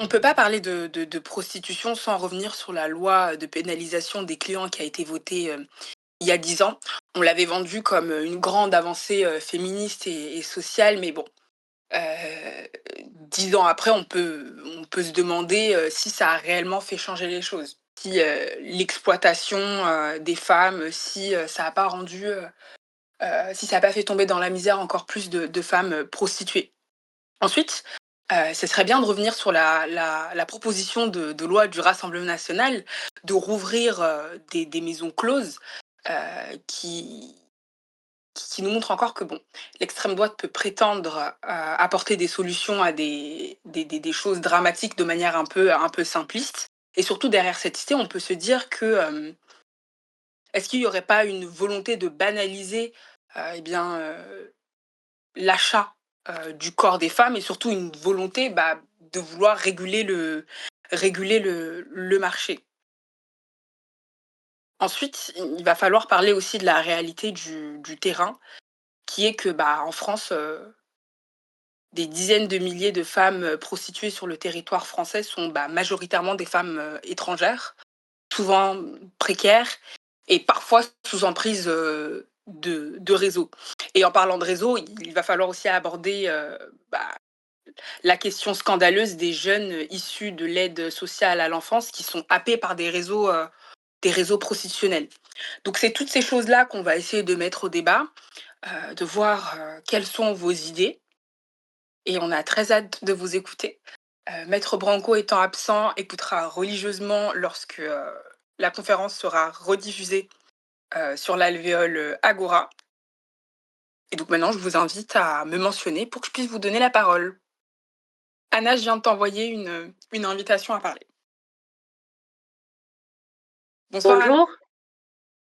peut pas parler de prostitution sans revenir sur la loi de pénalisation des clients qui a été votée, il y a 10 ans. On l'avait vendue comme, une grande avancée, féministe et sociale, mais bon, heu, 10 ans après, on peut se demander, si ça a réellement fait changer les choses. Si, l'exploitation, des femmes, si, ça a pas rendu, si ça a pas fait tomber dans la misère encore plus de femmes, prostituées. Ensuite, ce serait bien de revenir sur la proposition de loi du Rassemblement national de rouvrir, des maisons closes, qui nous montre encore que bon, l'extrême droite peut prétendre, apporter des solutions à des choses dramatiques de manière un peu simpliste et surtout derrière cette idée, on peut se dire que, est-ce qu'il y aurait pas une volonté de banaliser, et bien, l'achat, du corps des femmes et surtout une volonté, bah, de vouloir réguler le marché. Ensuite, il va falloir parler aussi de la réalité du terrain, qui est que, bah, en France, des dizaines de milliers de femmes, prostituées sur le territoire français sont, bah, majoritairement des femmes, étrangères, souvent précaires et parfois sous emprise, de réseaux. Et en parlant de réseau, il va falloir aussi aborder, bah, la question scandaleuse des jeunes issus de l'aide sociale à l'enfance qui sont happés par des réseaux prostitutionnels. Donc c'est toutes ces choses-là qu'on va essayer de mettre au débat, de voir, quelles sont vos idées et on a très hâte de vous écouter. Maître Branco étant absent, écoutera religieusement lorsque, la conférence sera rediffusée, sur l'alvéole, Agora et donc maintenant je vous invite à me mentionner pour que je puisse vous donner la parole. Anna, je viens de t'envoyer une invitation à parler. Bonsoir Anna, Bonjour,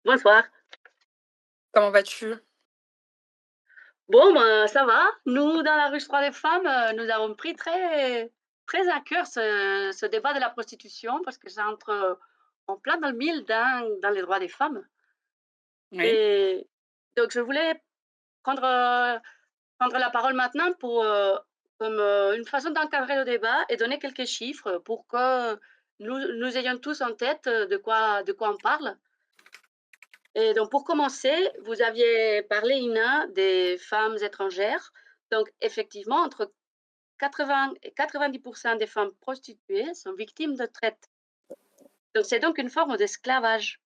bonsoir. comment vas-tu? Bon, ben, ça va. Nous, dans la ruche 3 des femmes, nous avons pris très à cœur ce débat de la prostitution parce que ça entre en plein dans le mille dans les droits des femmes. Oui. Et donc, je voulais prendre, prendre la parole maintenant pour, comme une façon d'encadrer le débat et donner quelques chiffres pour que nous ayons tous en tête de quoi on parle. Et donc pour commencer, vous aviez parlé, Ina, des femmes étrangères. Donc effectivement, entre 80 et 90 des femmes prostituées sont victimes de traite. Donc c'est donc une forme d'esclavage.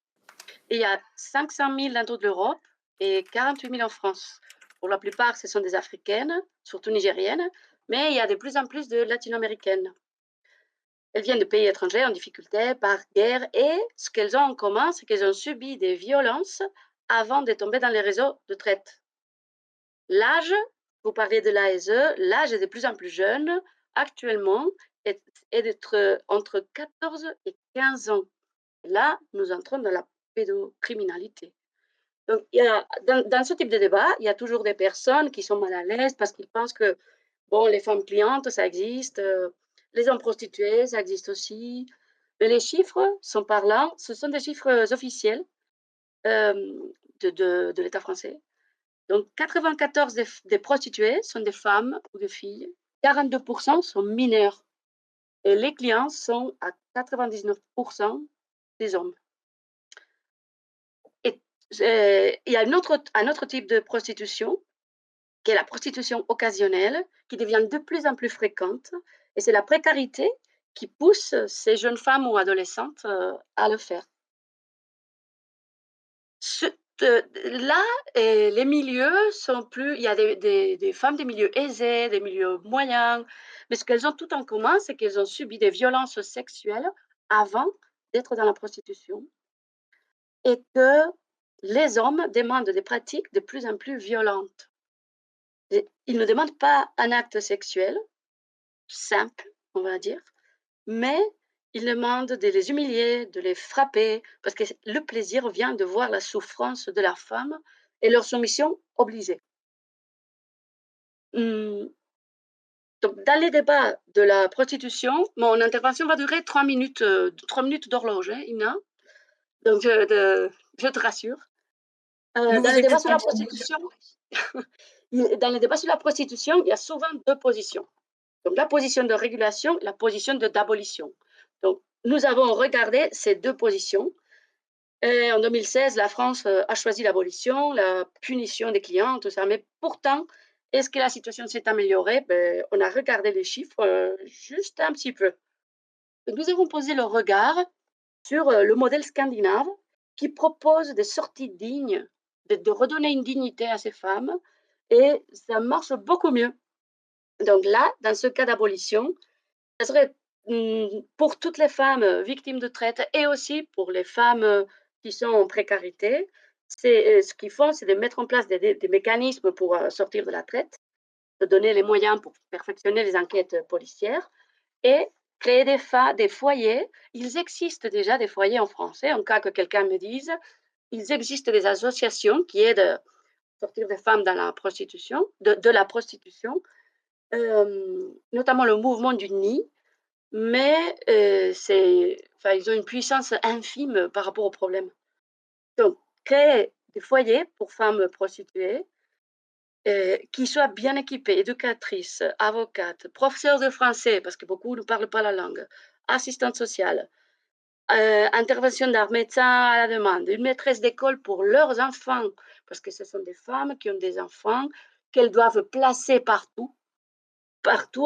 Et il y a 500 000 dans toute l'Europe et 48 000 en France. Pour la plupart, ce sont des Africaines, surtout nigériennes, mais il y a de plus en plus de Latino-américaines. Elles viennent de pays étrangers en difficulté par guerre et ce qu'elles ont en commun, c'est qu'elles ont subi des violences avant de tomber dans les réseaux de traite. L'âge, vous parliez de l'ASE, l'âge est de plus en plus jeune. Actuellement, est, est d'être entre 14 et 15 ans. Là, nous entrons dans la pédocriminalité. Donc, dans ce type de débat, il y a toujours des personnes qui sont mal à l'aise parce qu'ils pensent que, bon, les femmes clientes, ça existe, les hommes prostitués, ça existe aussi. Mais les chiffres sont parlants, ce sont des chiffres officiels euh, de l'État français. Donc 94 des prostituées sont des femmes ou des filles, 42% sont mineurs et les clients sont à 99% des hommes. Et il y a un autre type de prostitution qui est la prostitution occasionnelle, qui devient de plus en plus fréquente, et c'est la précarité qui pousse ces jeunes femmes ou adolescentes à le faire. Ce là, les milieux sont plus il y a des femmes des milieux aisés, des milieux moyens, mais ce qu'elles ont tout en commun, c'est qu'elles ont subi des violences sexuelles avant d'être dans la prostitution et que les hommes demandent des pratiques de plus en plus violentes. Et ils ne demandent pas un acte sexuel simple, on va dire, mais ils demandent de les humilier, de les frapper, parce que le plaisir vient de voir la souffrance de la femme et leur soumission obligée. Mmh, donc dans les débats de la prostitution, mon intervention va durer 3 minutes, 3 minutes d'horloge, hein, Ina, donc je te rassure. Nous Dans vous les débats sur écoutons. la prostitution, il y a souvent 2 positions. Donc la position de régulation, la position de d'abolition. Donc nous avons regardé ces 2 positions et en 2016, la France, a choisi l'abolition, la punition des clients, tout ça. Mais pourtant, est-ce que la situation s'est améliorée? Beh, on a regardé les chiffres, juste un petit peu. Nous avons posé le regard sur, le modèle scandinave qui propose des sorties dignes, de redonner une dignité à ces femmes et ça marche beaucoup mieux. Donc là, dans ce cas d'abolition, ça serait, pour toutes les femmes, victimes de traite et aussi pour les femmes, qui sont en précarité. Ce qu'ils font, c'est de mettre en place des mécanismes pour, sortir de la traite, de donner les moyens pour perfectionner les enquêtes, policières et créer des foyers. Ils existent déjà des foyers en français, en cas que quelqu'un me dise. Il existe des associations qui aident à sortir des femmes dans la prostitution de la prostitution, notamment le mouvement du nid, mais c'est enfin, ils ont une puissance infime par rapport au problème. Donc créer des foyers pour femmes prostituées, qui soient bien équipées, éducatrices, avocates, professeurs de français, parce que beaucoup ne parlent pas la langue, assistantes sociales, intervention d'un médecin à la demande, une maîtresse d'école pour leurs enfants, parce que ce sont des femmes qui ont des enfants qu'elles doivent placer partout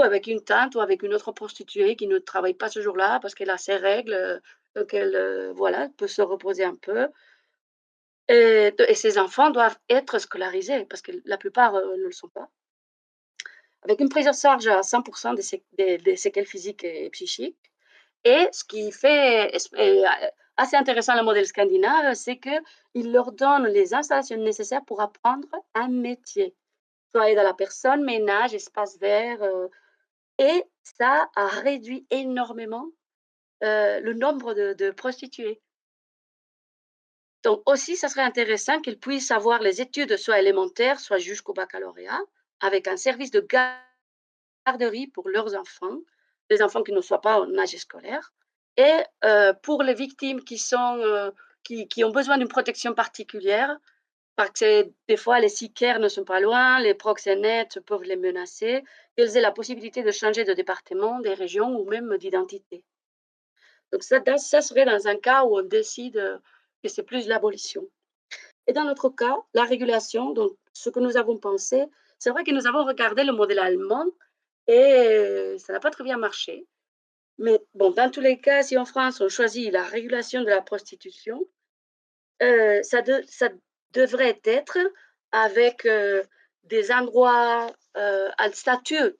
avec une tante ou avec une autre prostituée qui ne travaille pas ce jour-là parce qu'elle a ses règles, donc elle, voilà, peut se reposer un peu et ces enfants doivent être scolarisés parce que la plupart, ne le sont pas. Avec une prise en charge à 100 des séquelles physiques et psychiques et ce qui fait assez intéressant le modèle scandinave, c'est qu'il leur donne les installations nécessaires pour apprendre un métier. Soit aide à la personne, ménage, espace vert, et ça a réduit énormément, le nombre de prostituées. Donc aussi, ça serait intéressant qu'ils puissent avoir les études soit élémentaires, soit jusqu'au baccalauréat, avec un service de garderie pour leurs enfants, les enfants qui ne soient pas en âge scolaire et pour les victimes qui ont besoin d'une protection particulière, parce que des fois les sicaires ne sont pas loin, les proxénètes peuvent les menacer, qu'elles aient la possibilité de changer de département, des régions ou même d'identité. Donc ça serait dans un cas où on décide, que c'est plus l'abolition. Et dans notre cas, la régulation, donc ce que nous avons pensé, c'est vrai que nous avons regardé le modèle allemand et ça n'a pas très bien marché. Mais bon, dans tous les cas, si en France on choisit la régulation de la prostitution, ça devrait être avec, des endroits, un statut,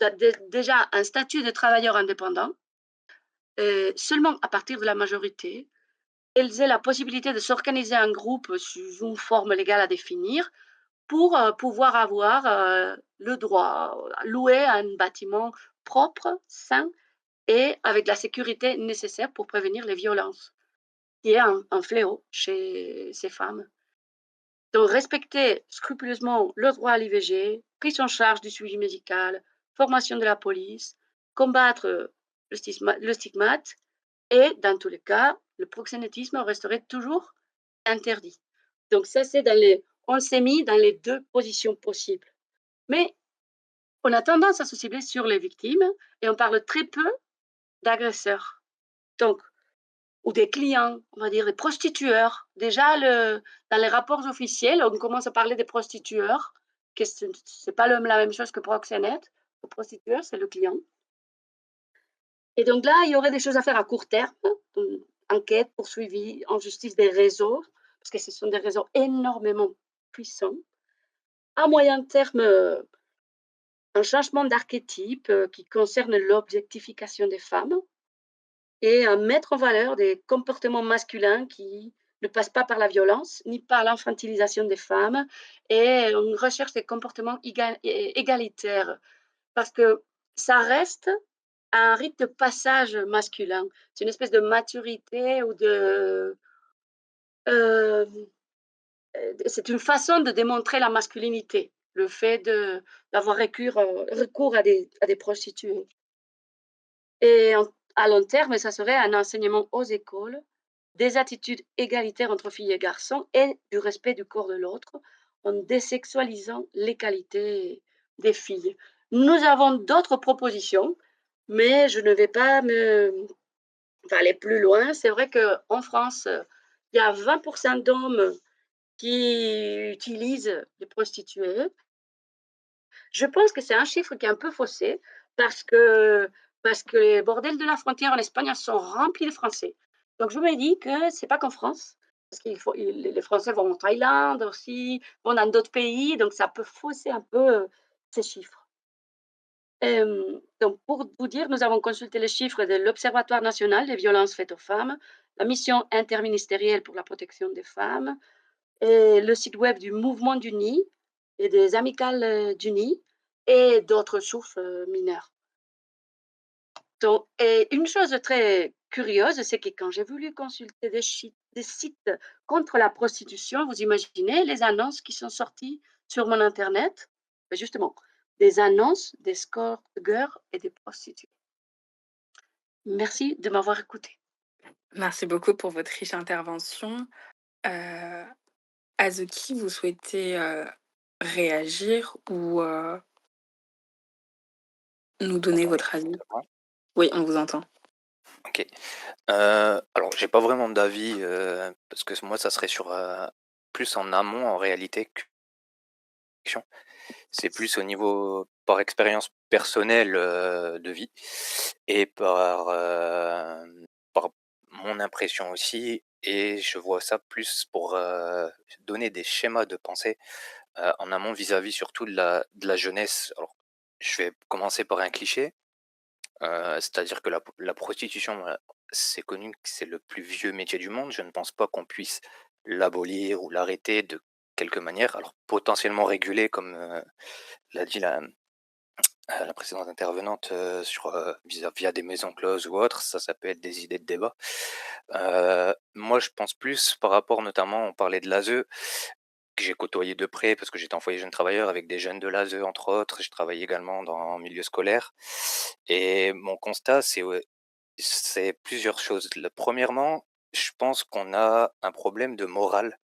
déjà un statut de travailleur indépendant, seulement à partir de la majorité. Elles aient la possibilité de s'organiser en groupe sous une forme légale à définir pour, pouvoir avoir, le droit à louer un bâtiment propre, sain et avec la sécurité nécessaire pour prévenir les violences, qui est un fléau chez ces femmes. Donc respecter scrupuleusement le droit à l'IVG, prise en charge du suivi médical, formation de la police, combattre, le stigmate et dans tous les cas, le proxénétisme resterait toujours interdit. Donc ça, c'est dans les on s'est mis dans les 2 positions possibles. Mais on a tendance à se cibler sur les victimes et on parle très peu d'agresseurs. Donc ou des clients, on va dire des prostitueurs. Déjà dans les rapports officiels, on commence à parler des prostitueurs, que c'est pas la même chose que proxénète. Le prostitueur, c'est le client. Et donc là, il y aurait des choses à faire à court terme, enquête, poursuivi en justice des réseaux, parce que ce sont des réseaux énormément puissants. À moyen terme, un changement d'archétype, qui concerne l'objectification des femmes et à mettre en valeur des comportements masculins qui ne passent pas par la violence, ni par l'infantilisation des femmes et on recherche des comportements égalitaires parce que ça reste un rite de passage masculin. C'est une espèce de maturité ou hem, c'est une façon de démontrer la masculinité, le fait d'avoir recours à des prostituées et à long terme, ça serait un enseignement aux écoles, des attitudes égalitaires entre filles et garçons et du respect du corps de l'autre, en désexualisant les qualités des filles. Nous avons d'autres propositions, mais je ne vais pas me enfin aller plus loin. C'est vrai qu'en France, il y a 20 d'hommes qui utilisent les prostituées. Je pense que c'est un chiffre qui est un peu faussé parce que parce que les bordels de la frontière en Espagne sont remplis de Français. Donc je me dis que c'est pas qu'en France, parce qu'il faut les Français vont en Thaïlande aussi, vont dans d'autres pays, donc ça peut fausser un peu, ces chiffres. Donc pour vous dire, nous avons consulté les chiffres de l'Observatoire national des violences faites aux femmes, la mission interministérielle pour la protection des femmes et le site web du Mouvement du Nid et des Amicales, du Nid et d'autres sources, mineures. Donc et une chose très curieuse, c'est que quand j'ai voulu consulter des sites contre la prostitution, vous imaginez les annonces qui sont sorties sur mon internet? Beh, justement, des annonces d'escort girls et des prostituées. Merci de m'avoir écoutée. Merci beaucoup pour votre riche intervention. Heu, Azuki, vous souhaitez, réagir ou, nous donner Entendez? votre avis? Ça va? Oui, on vous entend. OK. Alors j'ai pas vraiment d'avis, parce que moi ça serait sur, plus en amont en réalité qu'action. C'est plus au niveau par expérience personnelle, de vie et par mon impression aussi et je vois ça plus pour, donner des schémas de pensée, en amont vis-à-vis surtout de la jeunesse. Alors, je vais commencer par un cliché. C'est-à-dire que la prostitution, c'est connu que c'est le plus vieux métier du monde. Je ne pense pas qu'on puisse l'abolir ou l'arrêter de quelque manière. Alors potentiellement réguler comme, l'a dit la précédente intervenante, sur, via des maisons closes ou autres, ça peut être des idées de débat. Moi je pense plus par rapport notamment on parlait de l'ASE, que j'ai côtoyé de près parce que j'étais en foyer jeune travailleur avec des jeunes de l'ASE entre autres. Je travaille également dans le milieu scolaire et mon constat c'est plusieurs choses. Premièrement, je pense qu'on a un problème de morale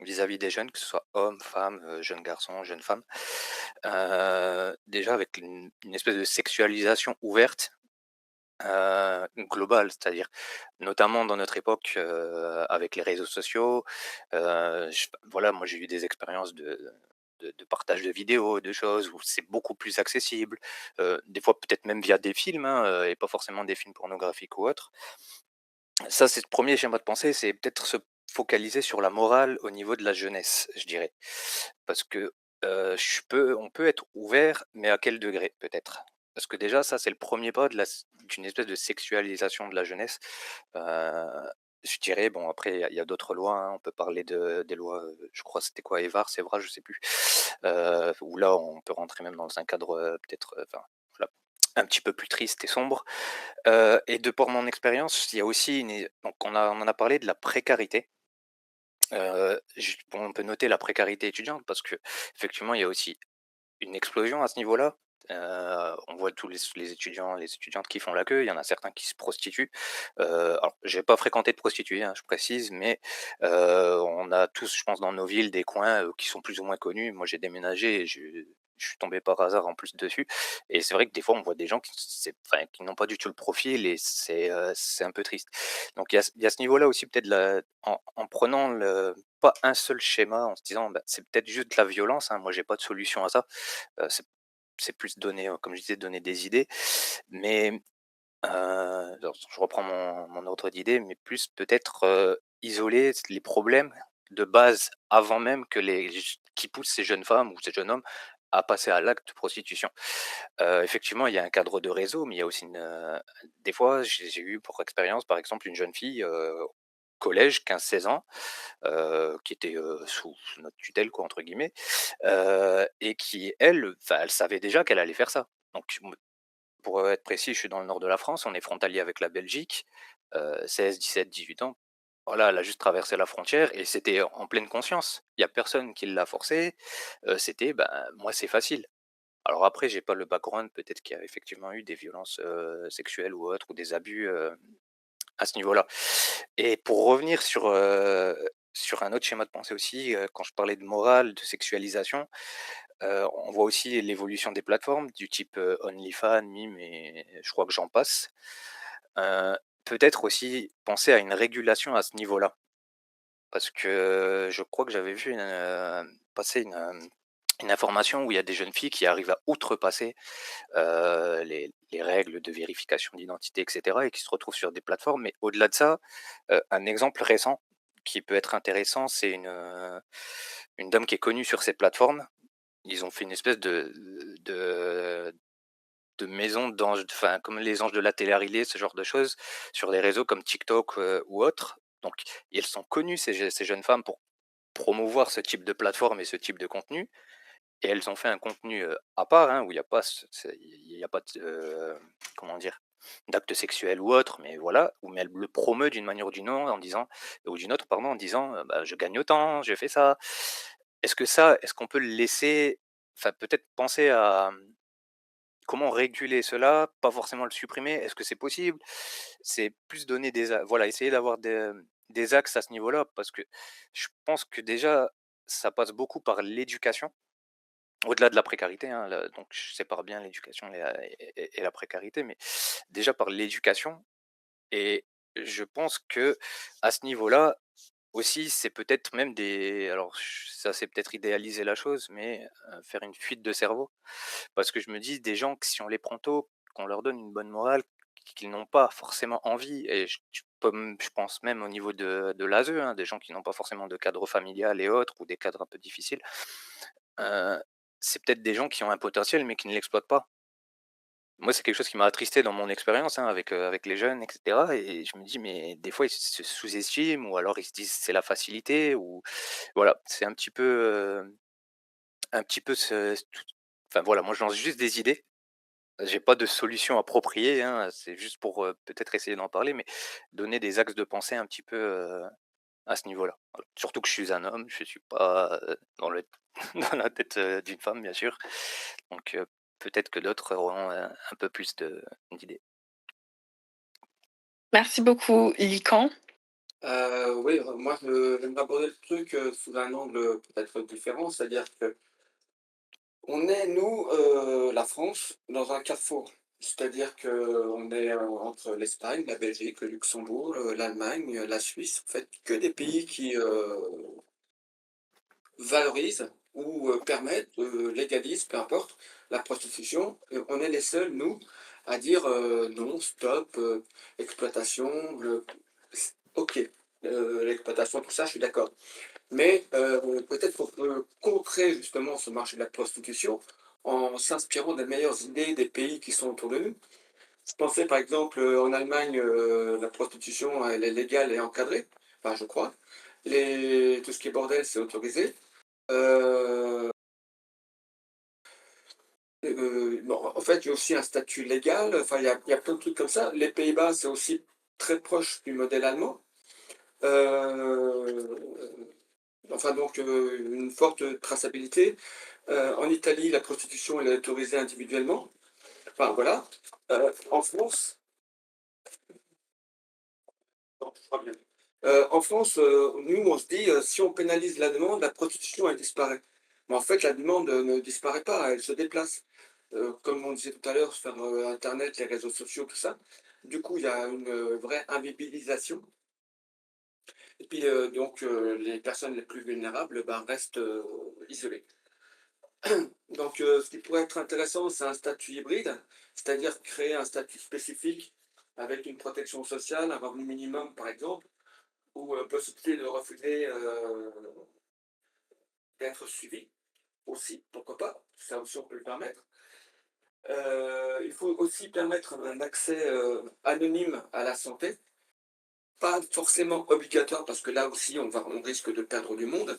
vis-à-vis des jeunes, que ce soit hommes, femmes, jeunes garçons, jeunes femmes. Déjà avec une espèce de sexualisation ouverte, globale, c'est-à-dire notamment dans notre époque, avec les réseaux sociaux, voilà, moi j'ai eu des expériences de partage de vidéos, de choses où c'est beaucoup plus accessible, des fois peut-être même via des films, hein, et pas forcément des films pornographiques ou autres. Ça, c'est le premier schéma de pensée, c'est peut-être se focaliser sur la morale au niveau de la jeunesse, je dirais. Parce que, on peut être ouvert, mais à quel degré peut-être? Parce que déjà ça, c'est le premier pas d'une espèce de sexualisation de la jeunesse. Heu, je dirais, bon après il y a d'autres lois, hein, on peut parler des lois, je crois c'était quoi? Evars, je sais plus. Où là on peut rentrer même dans un cadre, peut-être, enfin voilà, un petit peu plus triste et sombre. Et de par mon expérience, il y a aussi donc on en a parlé de la précarité. On peut noter la précarité étudiante parce que effectivement il y a aussi une explosion à ce niveau-là. On voit tous les étudiants, les étudiantes qui font la queue, il y en a certains qui se prostituent. Alors j'ai pas fréquenté de prostituées, hein, je précise, mais on a tous, je pense, dans nos villes, des coins, qui sont plus ou moins connus. Moi, j'ai déménagé et je suis tombé par hasard en plus dessus et c'est vrai que des fois, on voit des gens qui n'ont pas du tout le profil et c'est un peu triste. Donc il y a ce niveau-là aussi peut-être en prenant pas un seul schéma, en se disant: «Bah, c'est peut-être juste de la violence, hein, moi j'ai pas de solution à ça». C'est plus donner, comme je disais, donner des idées, mais, alors je reprends mon ordre d'idée, mais plus peut-être, isoler les problèmes de base avant même que qui poussent ces jeunes femmes ou ces jeunes hommes à passer à l'acte de prostitution. Effectivement, il y a un cadre de réseau, mais il y a aussi des fois, j'ai eu pour expérience, par exemple, une jeune fille, collège, 15-16 ans, qui était, sous notre «tutelle» quoi, entre guillemets, et qui elle, enfin, elle savait déjà qu'elle allait faire ça. Donc pour, être précis, je suis dans le nord de la France, on est frontalier avec la Belgique, 16-17-18 ans. Voilà, elle a juste traversé la frontière et c'était en pleine conscience. Il y a personne qui l'a forcée, c'était, ben, moi, c'est facile. Alors après, j'ai pas le background, peut-être qu'il y a effectivement eu des violences, sexuelles ou autres ou des abus, à ce niveau-là. Et pour revenir sur, sur un autre schéma de pensée aussi, quand je parlais de morale, de sexualisation, on voit aussi l'évolution des plateformes du type, OnlyFans, Mime et je crois que j'en passe. Heu, Peut-être aussi penser à une régulation à ce niveau-là. Parce que je crois que j'avais vu passer une information où il y a des jeunes filles qui arrivent à outrepasser, les règles de vérification d'identité et cetera et qui se retrouvent sur des plateformes. Mais au-delà de ça, un exemple récent qui peut être intéressant, c'est une dame qui est connue sur ces plateformes. Ils ont fait une espèce de de maison d'anges, enfin, comme les anges de la télé-réalité, ce genre de choses, sur des réseaux comme TikTok, ou autres. Donc et elles sont connues ces jeunes femmes pour promouvoir ce type de plateforme et ce type de contenu et elles ont fait un contenu, à part, hein, où il y a pas il y a pas de, comment dire? D'actes sexuels ou autre, mais voilà, ou mais elle le promeut d'une manière ou d'une autre, pardon, en disant, bah: «Je gagne autant, je fais ça». Est-ce qu'on peut le laisser enfin, peut-être penser à, comment réguler cela? Pas forcément le supprimer, est-ce que c'est possible? C'est plus donner voilà, essayer d'avoir des axes à ce niveau-là, parce que je pense que déjà, ça passe beaucoup par l'éducation, au-delà de la précarité, hein, donc je sépare bien l'éducation et la précarité, mais déjà par l'éducation et je pense que à ce niveau-là, aussi, c'est peut-être même alors ça, c'est peut-être idéaliser la chose, mais faire une fuite de cerveau. Parce que je me dis des gens que si on les prend tôt, qu'on leur donne une bonne morale, qu'ils n'ont pas forcément envie et je pense même au niveau de l'ASE, hein, des gens qui n'ont pas forcément de cadre familial et autres ou des cadres un peu difficiles, heu, c'est peut-être des gens qui ont un potentiel mais qui ne l'exploitent pas. Moi, c'est quelque chose qui m'a attristé dans mon expérience, hein, avec les jeunes et cetera et je me dis: «Mais des fois, ils se sous-estiment ou alors ils se disent: "C'est la facilité"» ou voilà, c'est un petit peu enfin voilà, moi je lance juste des idées. J'ai pas de solution appropriée, hein, c'est juste pour, peut-être essayer d'en parler, mais donner des axes de pensée un petit peu, à ce niveau-là. Voilà. Surtout que je suis un homme, je suis pas, dans le dans la tête, d'une femme, bien sûr. Donc, peut-être que d'autres auront, un peu plus d'idées. Merci beaucoup, Lican. Oui, moi, j'aimerais aborder le truc, sous un angle, peut-être différent. C'est-à-dire que on est, nous, la France, dans un carrefour. C'est-à-dire qu'on est, entre l'Espagne, la Belgique, le Luxembourg, l'Allemagne, la Suisse, en fait, que des pays qui, valorisent ou, permettent, légalisent, peu importe, la prostitution. On est les seuls, nous, à dire, «Non, stop, exploitation, OK, l'exploitation, tout ça, je suis d'accord». Mais peut-être qu'on peut contrer justement ce marché de la prostitution en s'inspirant des meilleures idées des pays qui sont autour de nous. Je pensais par exemple, en Allemagne, la prostitution, elle est légale et encadrée, enfin je crois. Tout ce qui est bordel, c'est autorisé. Heu bon, en fait, il y a aussi un statut légal, enfin il y a plein de trucs comme ça. Les Pays-Bas, c'est aussi très proche du modèle allemand. Heu, enfin donc une forte traçabilité. En Italie, la prostitution, elle est autorisée individuellement. Enfin, voilà. En France, non, je crois bien. En France, nous, on se dit, si on pénalise la demande, la prostitution, elle disparaît. Mais en fait, la demande, ne disparaît pas, elle se déplace. Comme on disait tout à l'heure, sur, internet, les réseaux sociaux, tout ça. Du coup, il y a une, vraie invisibilisation et puis, donc, les personnes les plus vulnérables, ben, restent, isolées. Donc, ce qui pourrait être intéressant, c'est un statut hybride, c'est-à-dire créer un statut spécifique avec une protection sociale, un revenu minimum par exemple, ou possibilité de refuser d'être suivi aussi, pourquoi pas, ça aussi on peut le permettre. Il faut aussi permettre un accès anonyme à la santé, pas forcément obligatoire parce que là aussi on risque de perdre du monde.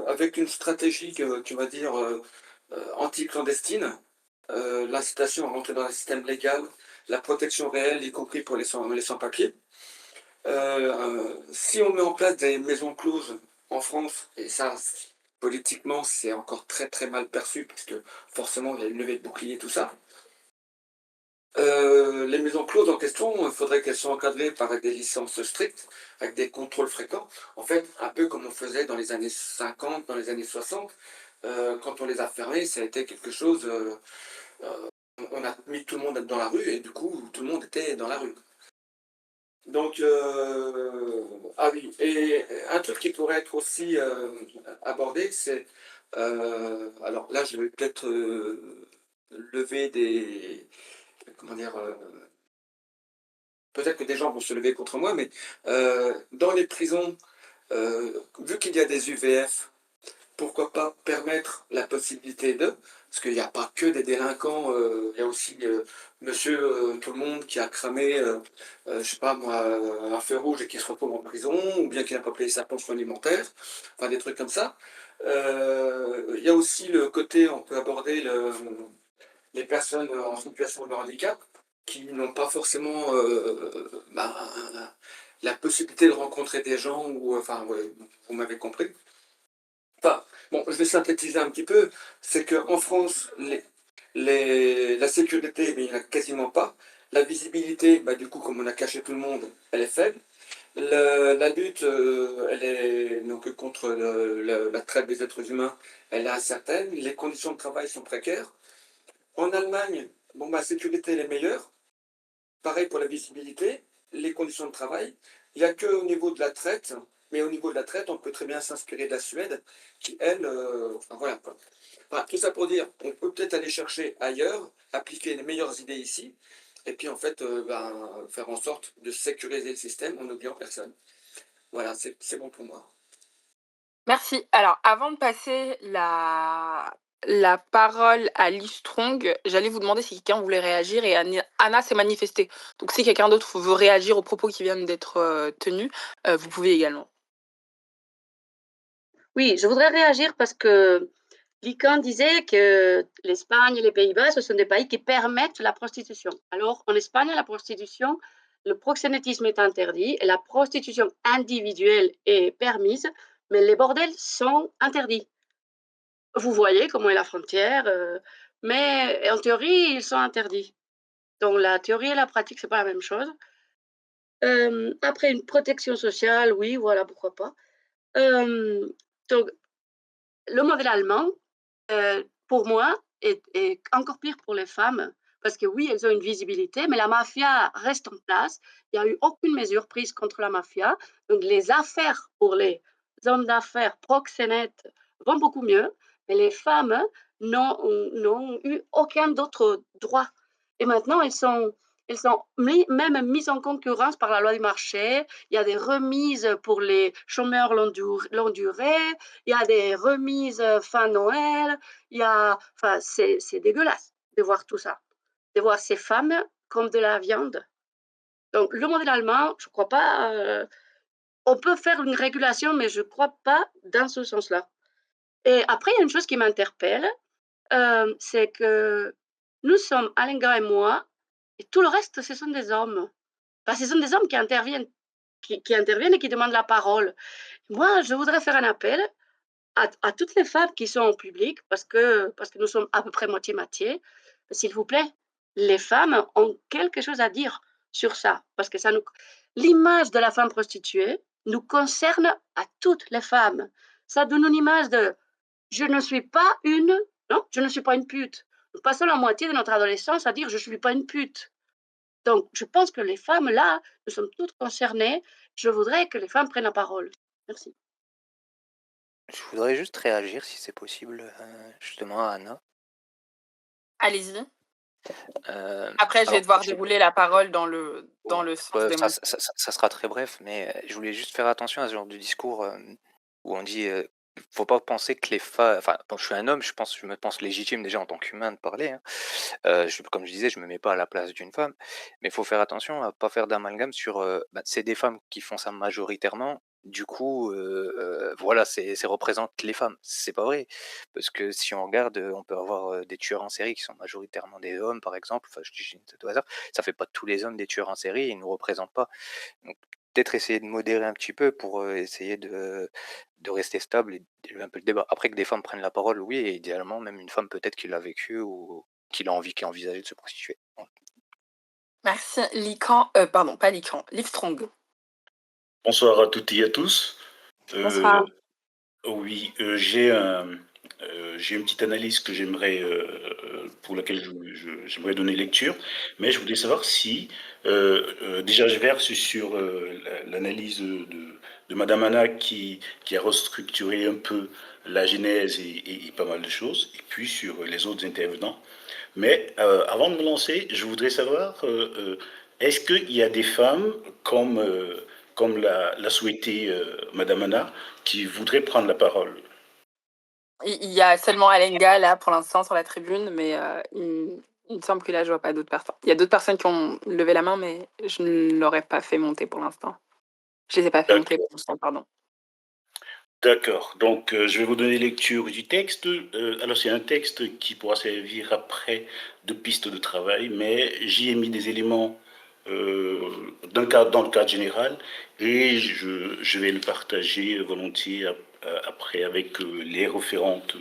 Avec une stratégie qui va dire anti-clandestine. L'incitation à rentrer dans un système légal, la protection réelle, y compris pour les sans-papiers. Si on met en place des maisons closes en France, et ça, politiquement, c'est encore très très mal perçu, parce que forcément, il y a une levée de bouclier, tout ça. Les maisons closes en question, il faudrait qu'elles soient encadrées par des licences strictes, avec des contrôles fréquents. En fait, un peu comme on faisait dans les années 50, dans les années 60, quand on les a fermées, ça a été quelque chose, on a mis tout le monde dans la rue et du coup, tout le monde était dans la rue. Donc, ah oui, et un truc qui pourrait être aussi abordé, c'est, alors là, je vais peut-être lever des, comment dire, peut-être que des gens vont se lever contre moi, mais dans les prisons, vu qu'il y a des UVF, pourquoi pas permettre la possibilité de, parce qu'il n'y a pas que des délinquants, il y a aussi monsieur tout le monde qui a cramé, je sais pas moi, un feu rouge et qui se retrouve en prison, ou bien qui n'a pas payé sa pension alimentaire, enfin des trucs comme ça. Il y a aussi le côté, on peut aborder les personnes en situation de handicap qui n'ont pas forcément la possibilité de rencontrer des gens, ou enfin, ouais, vous m'avez compris. Enfin, bon, je vais synthétiser un petit peu, c'est qu'en France, la sécurité, mais il n'y en a quasiment pas. La visibilité, bah, du coup, comme on a caché tout le monde, elle est faible. La lutte, elle est donc contre la traite des êtres humains, elle est incertaine. Les conditions de travail sont précaires. En Allemagne, bon, bah, la sécurité elle est meilleure. Pareil pour la visibilité, les conditions de travail. Il n'y a qu'au niveau de la traite, mais au niveau de la traite, on peut très bien s'inspirer de la Suède, qui, elle, enfin, voilà, quoi. Enfin, tout ça pour dire, on peut peut-être aller chercher ailleurs, appliquer les meilleures idées ici, et puis en fait, faire en sorte de sécuriser le système en n'oubliant personne. Voilà, c'est bon pour moi. Merci. Alors, avant de passer la parole à Lee Strong, j'allais vous demander si quelqu'un voulait réagir et Anna s'est manifestée. Donc, si quelqu'un d'autre veut réagir aux propos qui viennent d'être tenus, vous pouvez également. Oui, je voudrais réagir parce que Lycan disait que l'Espagne et les Pays-Bas, ce sont des pays qui permettent la prostitution. Alors, en Espagne, la prostitution, le proxénétisme est interdit et la prostitution individuelle est permise, mais les bordels sont interdits. Vous voyez comment est la frontière, mais en théorie, ils sont interdits. Donc la théorie et la pratique, c'est pas la même chose. Après une protection sociale, oui, voilà, pourquoi pas. Donc le modèle allemand, pour moi, est encore pire pour les femmes parce que oui, elles ont une visibilité, mais la mafia reste en place. Il n'y a eu aucune mesure prise contre la mafia. Donc les affaires pour les hommes d'affaires proxénètes vont beaucoup mieux, mais les femmes n'ont eu aucun d'autre droit. Et maintenant, elles sont même mises en concurrence par la loi du marché. Il y a des remises pour les chômeurs longue durée, il y a des remises fin Noël, enfin, c'est dégueulasse de voir tout ça, de voir ces femmes comme de la viande. Donc, le modèle allemand, je ne crois pas. On peut faire une régulation, mais je ne crois pas dans ce sens-là. Et après, il y a une chose qui m'interpelle, c'est que nous sommes, Alenga et moi, et tout le reste, ce sont des hommes. Enfin, ce sont des hommes qui interviennent, qui interviennent et qui demandent la parole. Moi, je voudrais faire un appel à toutes les femmes qui sont en public, parce que nous sommes à peu près moitié-moitié, s'il vous plaît, les femmes ont quelque chose à dire sur ça, parce que l'image de la femme prostituée nous concerne à toutes les femmes. Ça donne une image de je ne suis pas une, non, je ne suis pas une pute. Nous passons la moitié de notre adolescence à dire je ne suis pas une pute. Donc, je pense que les femmes, là, nous sommes toutes concernées. Je voudrais que les femmes prennent la parole. Merci. Je voudrais juste réagir, si c'est possible, justement à Anna. Allez-y. Euh, Après, je vais alors, devoir je sais dérouler la parole dans le sens pas, des mots. ça sera très bref, mais je voulais juste faire attention à ce genre de discours où on dit faut pas penser que les femmes. Enfin, bon, je suis un homme, je me pense légitime déjà en tant qu'humain de parler, hein. Comme je disais, je me mets pas à la place d'une femme, mais il faut faire attention à pas faire d'amalgame sur, bah, c'est des femmes qui font ça majoritairement, du coup, voilà, c'est représente les femmes. C'est pas vrai, parce que si on regarde, on peut avoir, des tueurs en série qui sont majoritairement des hommes, par exemple, enfin, je dis au hasard, ça fait pas tous les hommes des tueurs en série, ils nous représentent pas. Donc peut-être essayer de modérer un petit peu pour, essayer de rester stable et d'élever un peu le débat. Après que des femmes prennent la parole, oui, et idéalement même une femme peut-être qui l'a vécu ou qui a envie, qui a envisagé de se prostituer. Voilà. Merci. Pardon, pas Lican, Livestrong. Bonsoir à toutes et à tous. Bonsoir. Oui, j'ai une petite analyse que j'aimerais, pour laquelle j'aimerais donner lecture, mais je voulais savoir si, déjà je verse sur l'analyse de Madame Anna qui a restructuré un peu la genèse et pas mal de choses, et puis sur les autres intervenants. Mais avant de me lancer, je voudrais savoir, est-ce qu'il y a des femmes comme l'a souhaité Madame Anna qui voudraient prendre la parole? Il y a seulement Alenga là pour l'instant sur la tribune, mais il me semble que là je vois pas d'autres personnes. Il y a d'autres personnes qui ont levé la main, mais je ne l'aurais pas fait monter pour l'instant. Je les ai pas fait monter pour l'instant, pardon. D'accord. Donc, je vais vous donner lecture du texte. Alors, c'est un texte qui pourra servir après de piste de travail, mais j'y ai mis des éléments dans le cadre général et je vais le partager volontiers après avec les référentes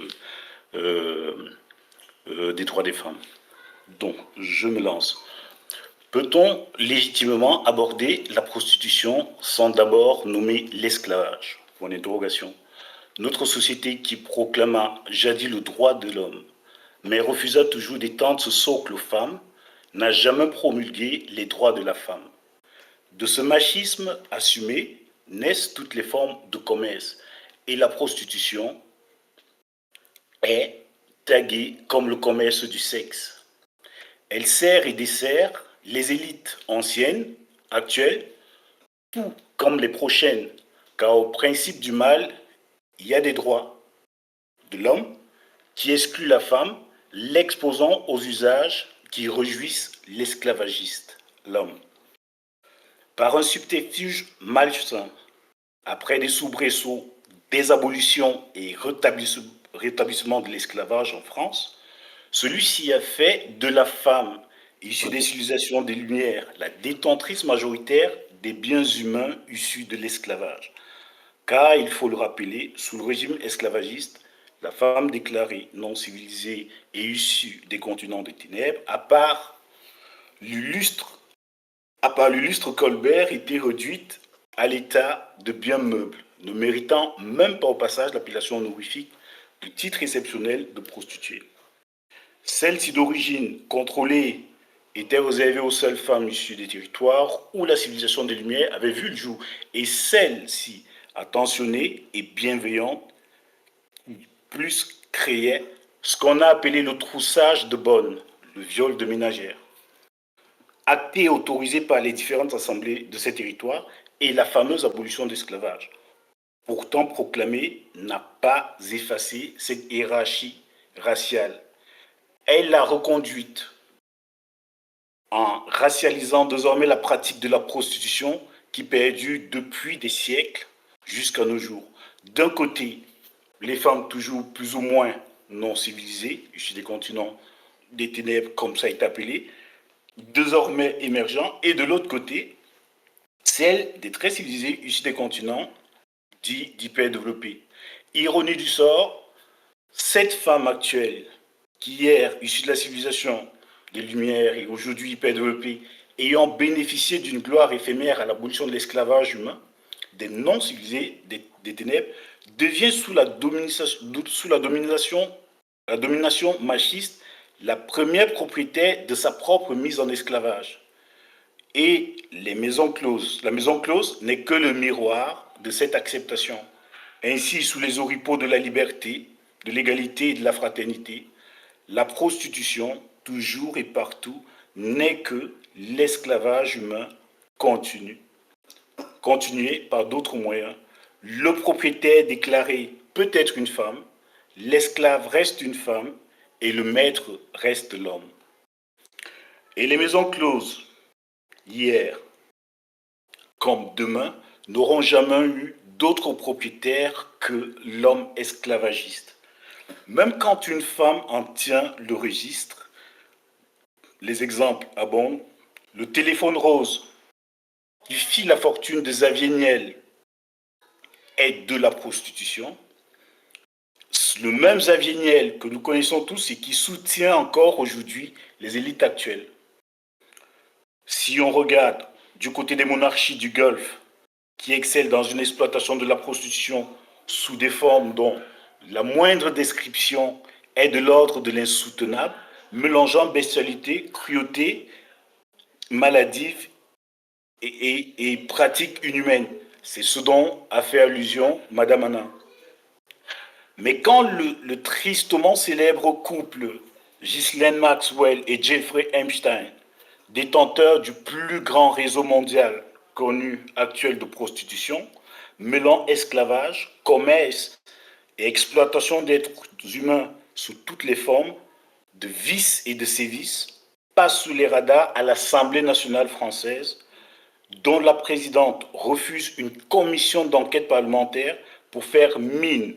euh, des droits des femmes. Donc, je me lance. Peut-on légitimement aborder la prostitution sans d'abord nommer l'esclavage? Point d'interrogation. Notre société qui proclama jadis le droit de l'homme, mais refusa toujours d'étendre ce socle aux femmes, n'a jamais promulgué les droits de la femme. De ce machisme assumé naissent toutes les formes de commerce, et la prostitution est taguée comme le commerce du sexe. Elle sert et dessert les élites anciennes, actuelles, tout comme les prochaines, car au principe du mal, il y a des droits de l'homme qui exclut la femme, l'exposant aux usages qui réjouissent l'esclavagiste, l'homme. Par un subterfuge malsain, après des soubresauts, des abolitions et rétablissement de l'esclavage en France, celui-ci a fait de la femme, issue des civilisations des Lumières, la détentrice majoritaire des biens humains issus de l'esclavage. Car, il faut le rappeler, sous le régime esclavagiste, la femme déclarée non civilisée et issue des continents des ténèbres, à part l'illustre Colbert, était réduite à l'état de bien meuble, ne méritant même pas au passage l'appellation honorifique de titre exceptionnel de prostituée. Celle-ci d'origine contrôlée était réservée aux seules femmes issues des territoires où la civilisation des Lumières avait vu le jour, et celle-ci attentionnée et bienveillante plus créait ce qu'on a appelé le troussage de bonnes, le viol de ménagères, acté et autorisé par les différentes assemblées de ces territoires, et la fameuse abolition de l'esclavage, pourtant proclamée, n'a pas effacé cette hiérarchie raciale. Elle l'a reconduite en racialisant désormais la pratique de la prostitution qui perdure depuis des siècles jusqu'à nos jours. D'un côté, les femmes toujours plus ou moins non civilisées, issues des continents des ténèbres, comme ça est appelé, désormais émergents, et de l'autre côté, celles des très civilisées, issues des continents dits d'hyper-développés. Ironie du sort, cette femme actuelle, qui hier, issue de la civilisation des Lumières et aujourd'hui hyper-développée, ayant bénéficié d'une gloire éphémère à l'abolition de l'esclavage humain, des non-civilisés, des ténèbres, devient sous la domination machiste la première propriétaire de sa propre mise en esclavage. Et la maison close n'est que le miroir de cette acceptation. Ainsi, sous les oripeaux de la liberté, de l'égalité et de la fraternité, la prostitution, toujours et partout, n'est que l'esclavage humain continué par d'autres moyens. Le propriétaire déclaré peut être une femme, l'esclave reste une femme et le maître reste l'homme. Et les maisons closes, hier comme demain, n'auront jamais eu d'autre propriétaire que l'homme esclavagiste. Même quand une femme en tient le registre, les exemples abondent. Le téléphone rose qui fit la fortune de Xavier Niel est de la prostitution. Le même Xavier Niel que nous connaissons tous et qui soutient encore aujourd'hui les élites actuelles. Si on regarde du côté des monarchies du Golfe, qui excellent dans une exploitation de la prostitution sous des formes dont la moindre description est de l'ordre de l'insoutenable, mélangeant bestialité, cruauté, maladive et pratiques inhumaines. C'est ce dont a fait allusion Madame Anna. Mais quand le tristement célèbre couple Ghislaine Maxwell et Jeffrey Epstein, détenteurs du plus grand réseau mondial connu actuel de prostitution, mêlant esclavage, commerce et exploitation d'êtres humains sous toutes les formes, de vices et de sévices, passe sous les radars à l'Assemblée nationale française, dont la présidente refuse une commission d'enquête parlementaire pour faire mine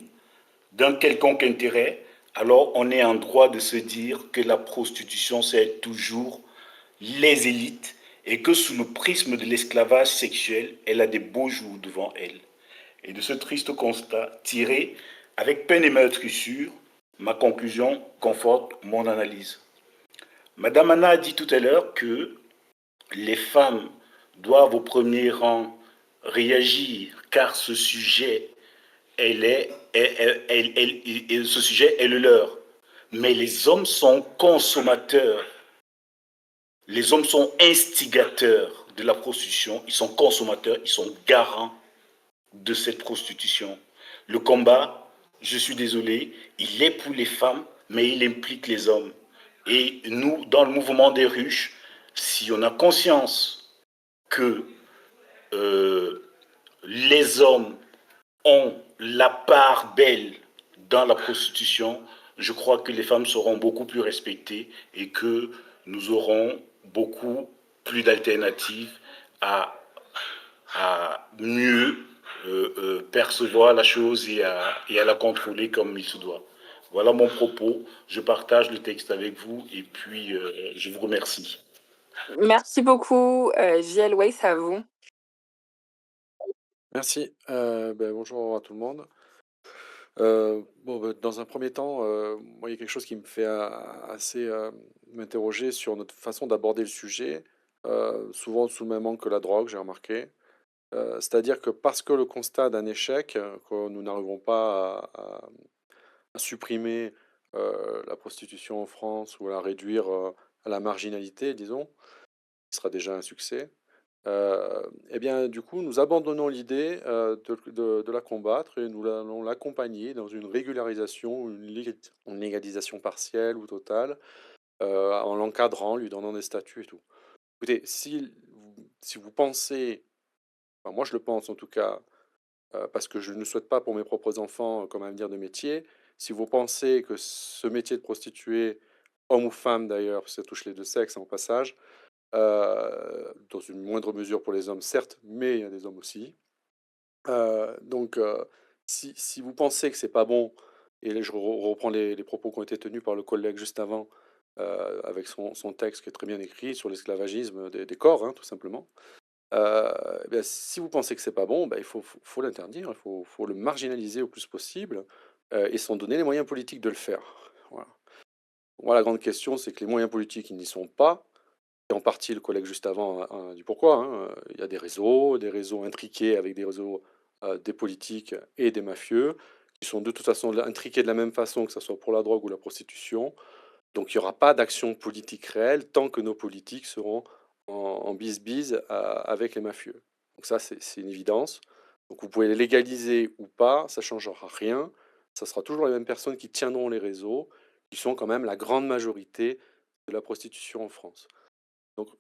d'un quelconque intérêt, alors on est en droit de se dire que la prostitution, c'est toujours les élites et que sous le prisme de l'esclavage sexuel, elle a des beaux jours devant elle. Et de ce triste constat tiré, avec peine et meurtrissure, ma conclusion conforte mon analyse. Madame Anna a dit tout à l'heure que les femmes doivent au premier rang réagir car ce sujet ce sujet est le leur. Mais les hommes sont consommateurs. Les hommes sont instigateurs de la prostitution. Ils sont consommateurs. Ils sont garants de cette prostitution. Le combat, je suis désolé, il est pour les femmes, mais il implique les hommes. Et nous, dans le mouvement des ruches, si on a conscience que les hommes ont la part belle dans la prostitution, je crois que les femmes seront beaucoup plus respectées et que nous aurons beaucoup plus d'alternatives à, mieux percevoir la chose et à la contrôler comme il se doit. Voilà mon propos. Je partage le texte avec vous et puis je vous remercie. Merci beaucoup, JL Weiss, à vous. Merci. Bonjour à tout le monde. Dans un premier temps, moi, il y a quelque chose qui me fait assez m'interroger sur notre façon d'aborder le sujet, souvent sous le même angle que la drogue, j'ai remarqué. C'est-à-dire que parce que le constat d'un échec, que nous n'arrivons pas à supprimer la prostitution en France ou à la réduire à la marginalité, disons, qui sera déjà un succès. Eh bien, du coup, nous abandonnons l'idée de la combattre et nous allons l'accompagner dans une régularisation, une légalisation partielle ou totale, en l'encadrant, lui donnant des statuts et tout. Écoutez, si vous pensez, enfin, moi je le pense en tout cas, parce que je ne souhaite pas pour mes propres enfants comme avenir de métier, si vous pensez que ce métier de prostituée, homme ou femme d'ailleurs, parce que ça touche les deux sexes en passage, dans une moindre mesure pour les hommes, certes, mais il y a des hommes aussi. Si vous pensez que c'est pas bon, et là, je reprends les propos qui ont été tenus par le collègue juste avant, avec son texte qui est très bien écrit sur l'esclavagisme des corps, hein, tout simplement. Eh bien, si vous pensez que c'est pas bon, bah, il faut l'interdire, il faut le marginaliser au plus possible, et s'en donner les moyens politiques de le faire. Voilà. Moi, la grande question, c'est que les moyens politiques, ils n'y sont pas. Et en partie, le collègue juste avant a dit pourquoi, hein. Il y a des réseaux intriqués avec des réseaux, des politiques et des mafieux, qui sont de toute façon intriqués de la même façon, que ça soit pour la drogue ou la prostitution. Donc il y aura pas d'action politique réelle tant que nos politiques seront en bisbise avec les mafieux. Donc ça, c'est une évidence. Donc vous pouvez les légaliser ou pas, ça changera rien. Ça sera toujours les mêmes personnes qui tiendront les réseaux, qui sont quand même la grande majorité de la prostitution en France. Donc,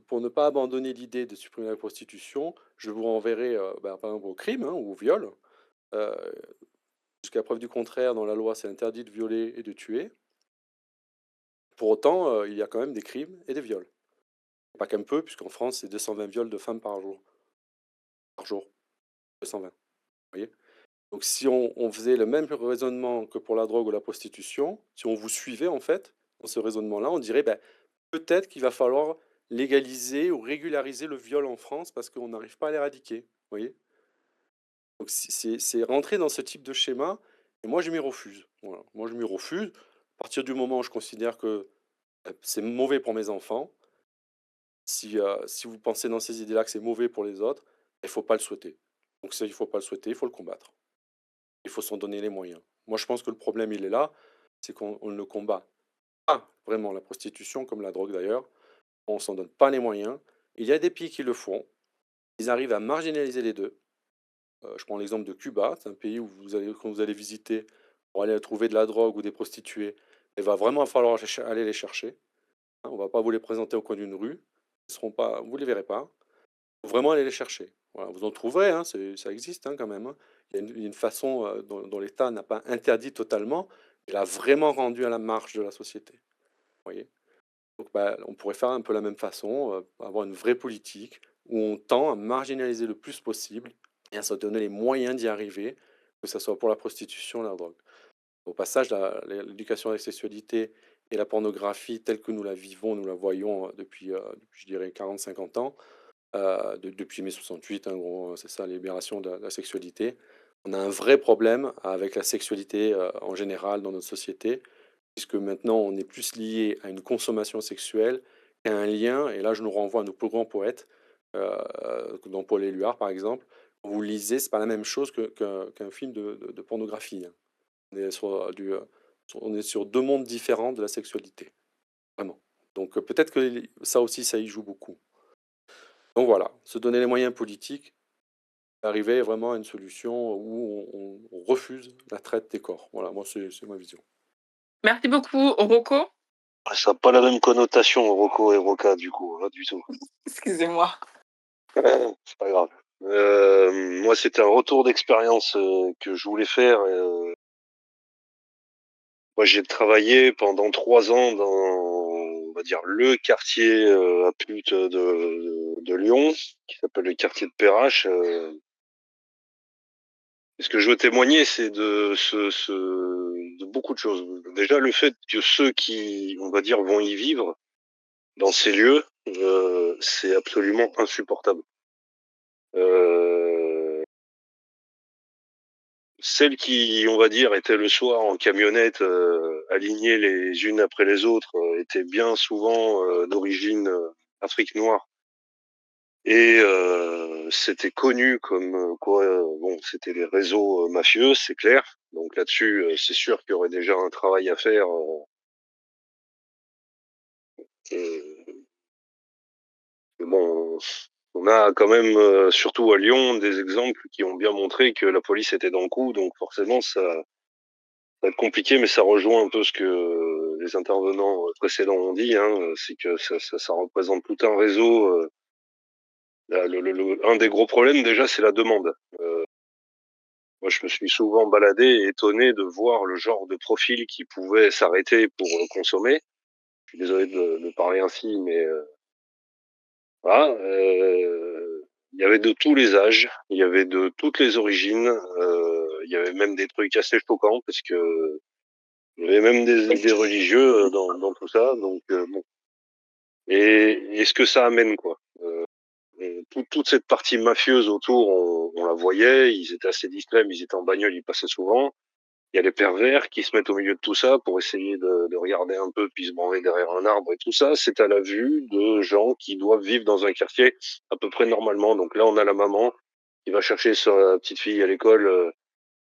pour ne pas abandonner l'idée de supprimer la prostitution, je vous renverrai, par exemple, au crime, hein, ou au viol. Euh, Jusqu'à preuve du contraire, dans la loi, c'est interdit de violer et de tuer. Pour autant, il y a quand même des crimes et des viols. Pas qu'un peu, puisqu'en France, c'est 220 viols de femmes par jour. Par jour, 220. Vous voyez? Donc, si on faisait le même raisonnement que pour la drogue ou la prostitution, si on vous suivait, en fait, dans ce raisonnement-là, on dirait, ben, peut-être qu'il va falloir légaliser ou régulariser le viol en France parce qu'on n'arrive pas à l'éradiquer, vous voyez? Donc c'est rentrer dans ce type de schéma et moi je m'y refuse. Voilà, moi je m'y refuse. À partir du moment où je considère que, c'est mauvais pour mes enfants, Si vous pensez dans ces idées-là que c'est mauvais pour les autres, il faut pas le souhaiter. Donc ça, il faut pas le souhaiter, il faut le combattre. Il faut s'en donner les moyens. Moi, je pense que le problème, il est là, c'est qu'on ne combat pas vraiment la prostitution, comme la drogue d'ailleurs. On s'en donne pas les moyens. Il y a des pays qui le font. Ils arrivent à marginaliser les deux. Je prends l'exemple de Cuba, c'est un pays où quand vous allez visiter pour aller trouver de la drogue ou des prostituées, il va vraiment falloir aller les chercher. Hein, on va pas vous les présenter au coin d'une rue. Ils seront pas, vous les verrez pas. Faut vraiment aller les chercher. Voilà, vous en trouverez, hein, ça existe hein, quand même. Hein. Il y a une façon dont l'État n'a pas interdit totalement, il a vraiment rendu à la marge de la société. Vous voyez? Donc bah, on pourrait faire un peu la même façon, avoir une vraie politique où on tend à marginaliser le plus possible et à se donner les moyens d'y arriver, que ce soit pour la prostitution, la drogue. Au passage, l'éducation à la sexualité et la pornographie telle que nous la vivons, nous la voyons depuis je dirais 40-50 ans, depuis mai 68, en gros, c'est ça, la libération de la sexualité. On a un vrai problème avec la sexualité en général dans notre société, puisque maintenant on est plus lié à une consommation sexuelle qu'à un lien. Et là, je nous renvoie à nos plus grands poètes, dont Paul Éluard par exemple. Quand vous le lisez, c'est pas la même chose qu'un film de pornographie. Hein. On est on est sur deux mondes différents de la sexualité, vraiment. Donc peut-être que ça aussi, ça y joue beaucoup. Donc voilà, se donner les moyens politiques, arriver vraiment à une solution où on refuse la traite des corps. Voilà, moi, c'est ma vision. Merci beaucoup, Rocco. Ça n'a pas la même connotation, Rocco et Roca, du coup, hein, du tout. Excusez-moi. C'est pas grave. Moi, c'était un retour d'expérience que je voulais faire. Moi, j'ai travaillé pendant 3 ans dans, on va dire, le quartier à pute de Lyon, qui s'appelle le quartier de Perrache. Et ce que je veux témoigner, c'est de beaucoup de choses. Déjà, le fait que ceux qui, on va dire, vont y vivre dans ces lieux, c'est absolument insupportable. Celles qui, on va dire, étaient le soir en camionnette, alignées les unes après les autres, étaient bien souvent d'origine Afrique noire. Et c'était connu comme quoi, bon, c'était des réseaux mafieux, c'est clair. Donc là-dessus, c'est sûr qu'il y aurait déjà un travail à faire. Bon, on a quand même, surtout à Lyon, des exemples qui ont bien montré que la police était dans le coup. Donc forcément, ça va être compliqué, mais ça rejoint un peu ce que les intervenants précédents ont dit. Hein, c'est que ça représente tout un réseau. Un des gros problèmes déjà, c'est la demande. Moi, je me suis souvent baladé et étonné de voir le genre de profil qui pouvait s'arrêter pour consommer. Je suis désolé de parler ainsi, mais voilà. Il y avait de tous les âges, il y avait de toutes les origines. Il y avait même des trucs assez choquants parce que il y avait même des religieux dans tout ça. Donc bon. Et ce que ça amène, quoi. Toute cette partie mafieuse autour, on la voyait. Ils étaient assez discrets, mais ils étaient en bagnole, ils passaient souvent. Il y a les pervers qui se mettent au milieu de tout ça pour essayer de regarder un peu puis se branler derrière un arbre et tout ça. C'est à la vue de gens qui doivent vivre dans un quartier à peu près normalement. Donc là, on a la maman qui va chercher sa petite fille à l'école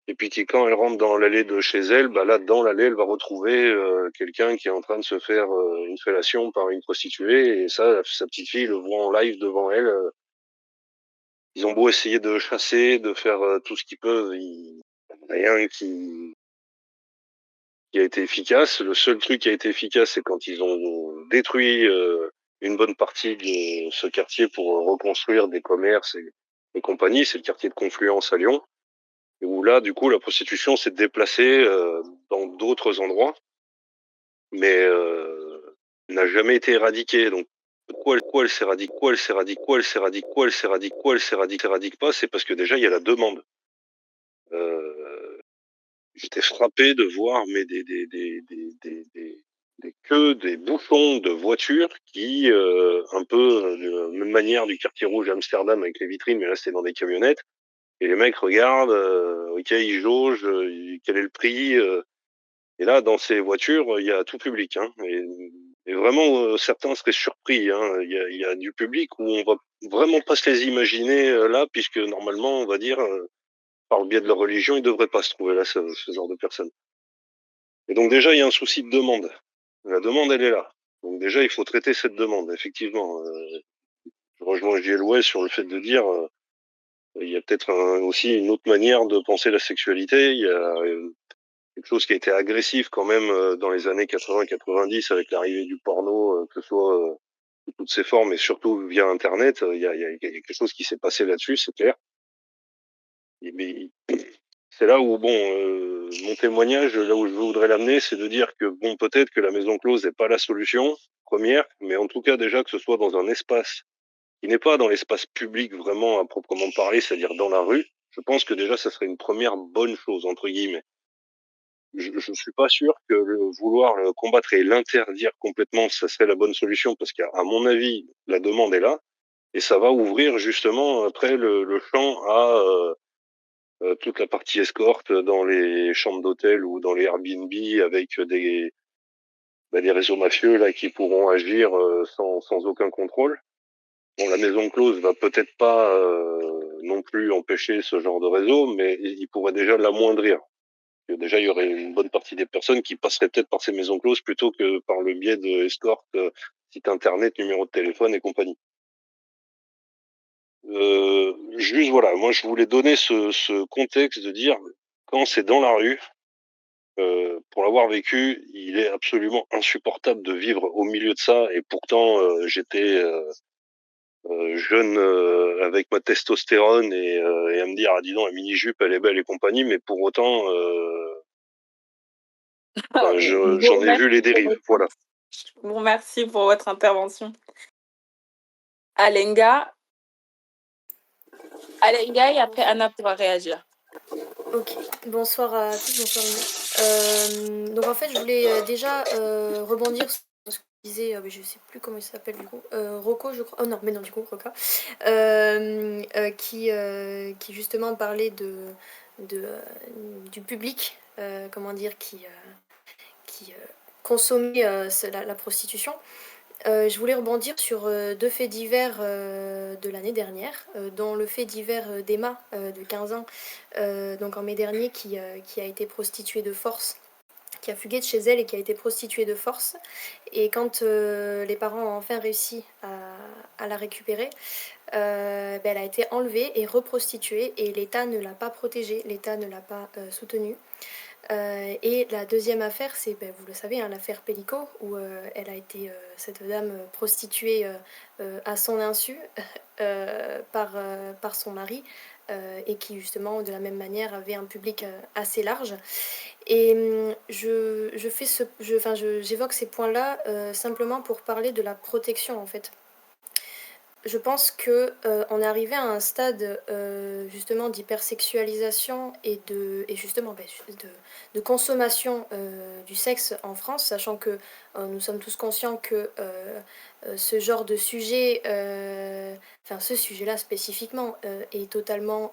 et puis qui, quand elle rentre dans l'allée de chez elle, bah là, dans l'allée, elle va retrouver quelqu'un qui est en train de se faire une fellation par une prostituée. Et ça, sa petite fille le voit en live devant elle. Ils ont beau essayer de chasser, de faire tout ce qu'ils peuvent, rien qui a été efficace. Le seul truc qui a été efficace, c'est quand ils ont détruit une bonne partie de ce quartier pour reconstruire des commerces et compagnie. C'est le quartier de Confluence à Lyon, et où là, du coup, la prostitution s'est déplacée dans d'autres endroits, mais n'a jamais été éradiquée. Donc, pourquoi elle s'éradique, s'éradique pas, c'est parce que déjà, il y a la demande. J'étais frappé de voir mais des queues, des bouchons de voitures qui, un peu de la même manière du quartier rouge à Amsterdam avec les vitrines, mais là c'était dans des camionnettes. Et les mecs regardent, ok, ils jaugent, quel est le prix. Et là, dans ces voitures, il y a tout public. Hein, et vraiment, certains seraient surpris, hein. Il y a du public où on va vraiment pas se les imaginer, là, puisque normalement, on va dire, par le biais de leur religion, ils devraient pas se trouver là, ce genre de personnes. Et donc déjà, il y a un souci de demande. La demande, elle est là. Donc déjà, il faut traiter cette demande, effectivement. Je rejoins J.L. Way sur le fait de dire, il y a peut-être aussi une autre manière de penser la sexualité. Il y a quelque chose qui a été agressif quand même dans les années 80-90 avec l'arrivée du porno, que ce soit sous toutes ses formes et surtout via Internet. Il y a quelque chose qui s'est passé là-dessus, c'est clair. Mais c'est là où, bon, mon témoignage, là où je voudrais l'amener, c'est de dire que, bon, peut-être que la maison close n'est pas la solution première, mais en tout cas déjà que ce soit dans un espace qui n'est pas dans l'espace public vraiment à proprement parler, c'est-à-dire dans la rue, je pense que déjà ça serait une première bonne chose, entre guillemets. Je suis pas sûr que vouloir le combattre et l'interdire complètement, ça serait la bonne solution parce qu'à mon avis, la demande est là et ça va ouvrir justement après le champ à toute la partie escorte dans les chambres d'hôtel ou dans les Airbnb avec des réseaux mafieux là qui pourront agir sans aucun contrôle. Bon, la maison close va peut-être pas non plus empêcher ce genre de réseau, mais il pourrait déjà l'amoindrir. Déjà, il y aurait une bonne partie des personnes qui passeraient peut-être par ces maisons closes plutôt que par le biais de escorte, site internet, numéro de téléphone et compagnie. Juste voilà, moi je voulais donner ce contexte de dire quand c'est dans la rue, pour l'avoir vécu, il est absolument insupportable de vivre au milieu de ça et pourtant j'étais jeune avec ma testostérone et à me dire ah dis donc la mini jupe elle est belle et compagnie, mais pour autant Bon, j'en ai vu merci les pour dérives. votre Voilà. bon, merci pour votre intervention. Alenga Alenga et après Anna pourra réagir. Ok, bonsoir à tous, bonsoir Louis. Donc en fait, je voulais déjà rebondir sur ce que disait, je sais plus comment il s'appelle du coup, Rocco, je crois. Oh non, mais non, du coup, Rocca, qui justement parlait du public, comment dire, qui consommait la prostitution. Je voulais rebondir sur deux faits divers de l'année dernière, dont le fait divers d'Emma, de 15 ans, donc en mai dernier, qui a été prostituée de force, qui a fugué de chez elle et qui a été prostituée de force. Et quand les parents ont enfin réussi à la récupérer, elle a été enlevée et reprostituée et l'État ne l'a pas protégée, l'État ne l'a pas soutenue. Et la deuxième affaire, c'est, vous le savez, hein, l'affaire Pellico, où elle a été, cette dame, prostituée à son insu par son mari, et qui justement, de la même manière, avait un public assez large. Et j'évoque ces points-là simplement pour parler de la protection, en fait. Je pense que on est arrivé à un stade justement d'hypersexualisation et justement de consommation du sexe en France, sachant que nous sommes tous conscients que ce genre de sujet, ce sujet-là spécifiquement, est totalement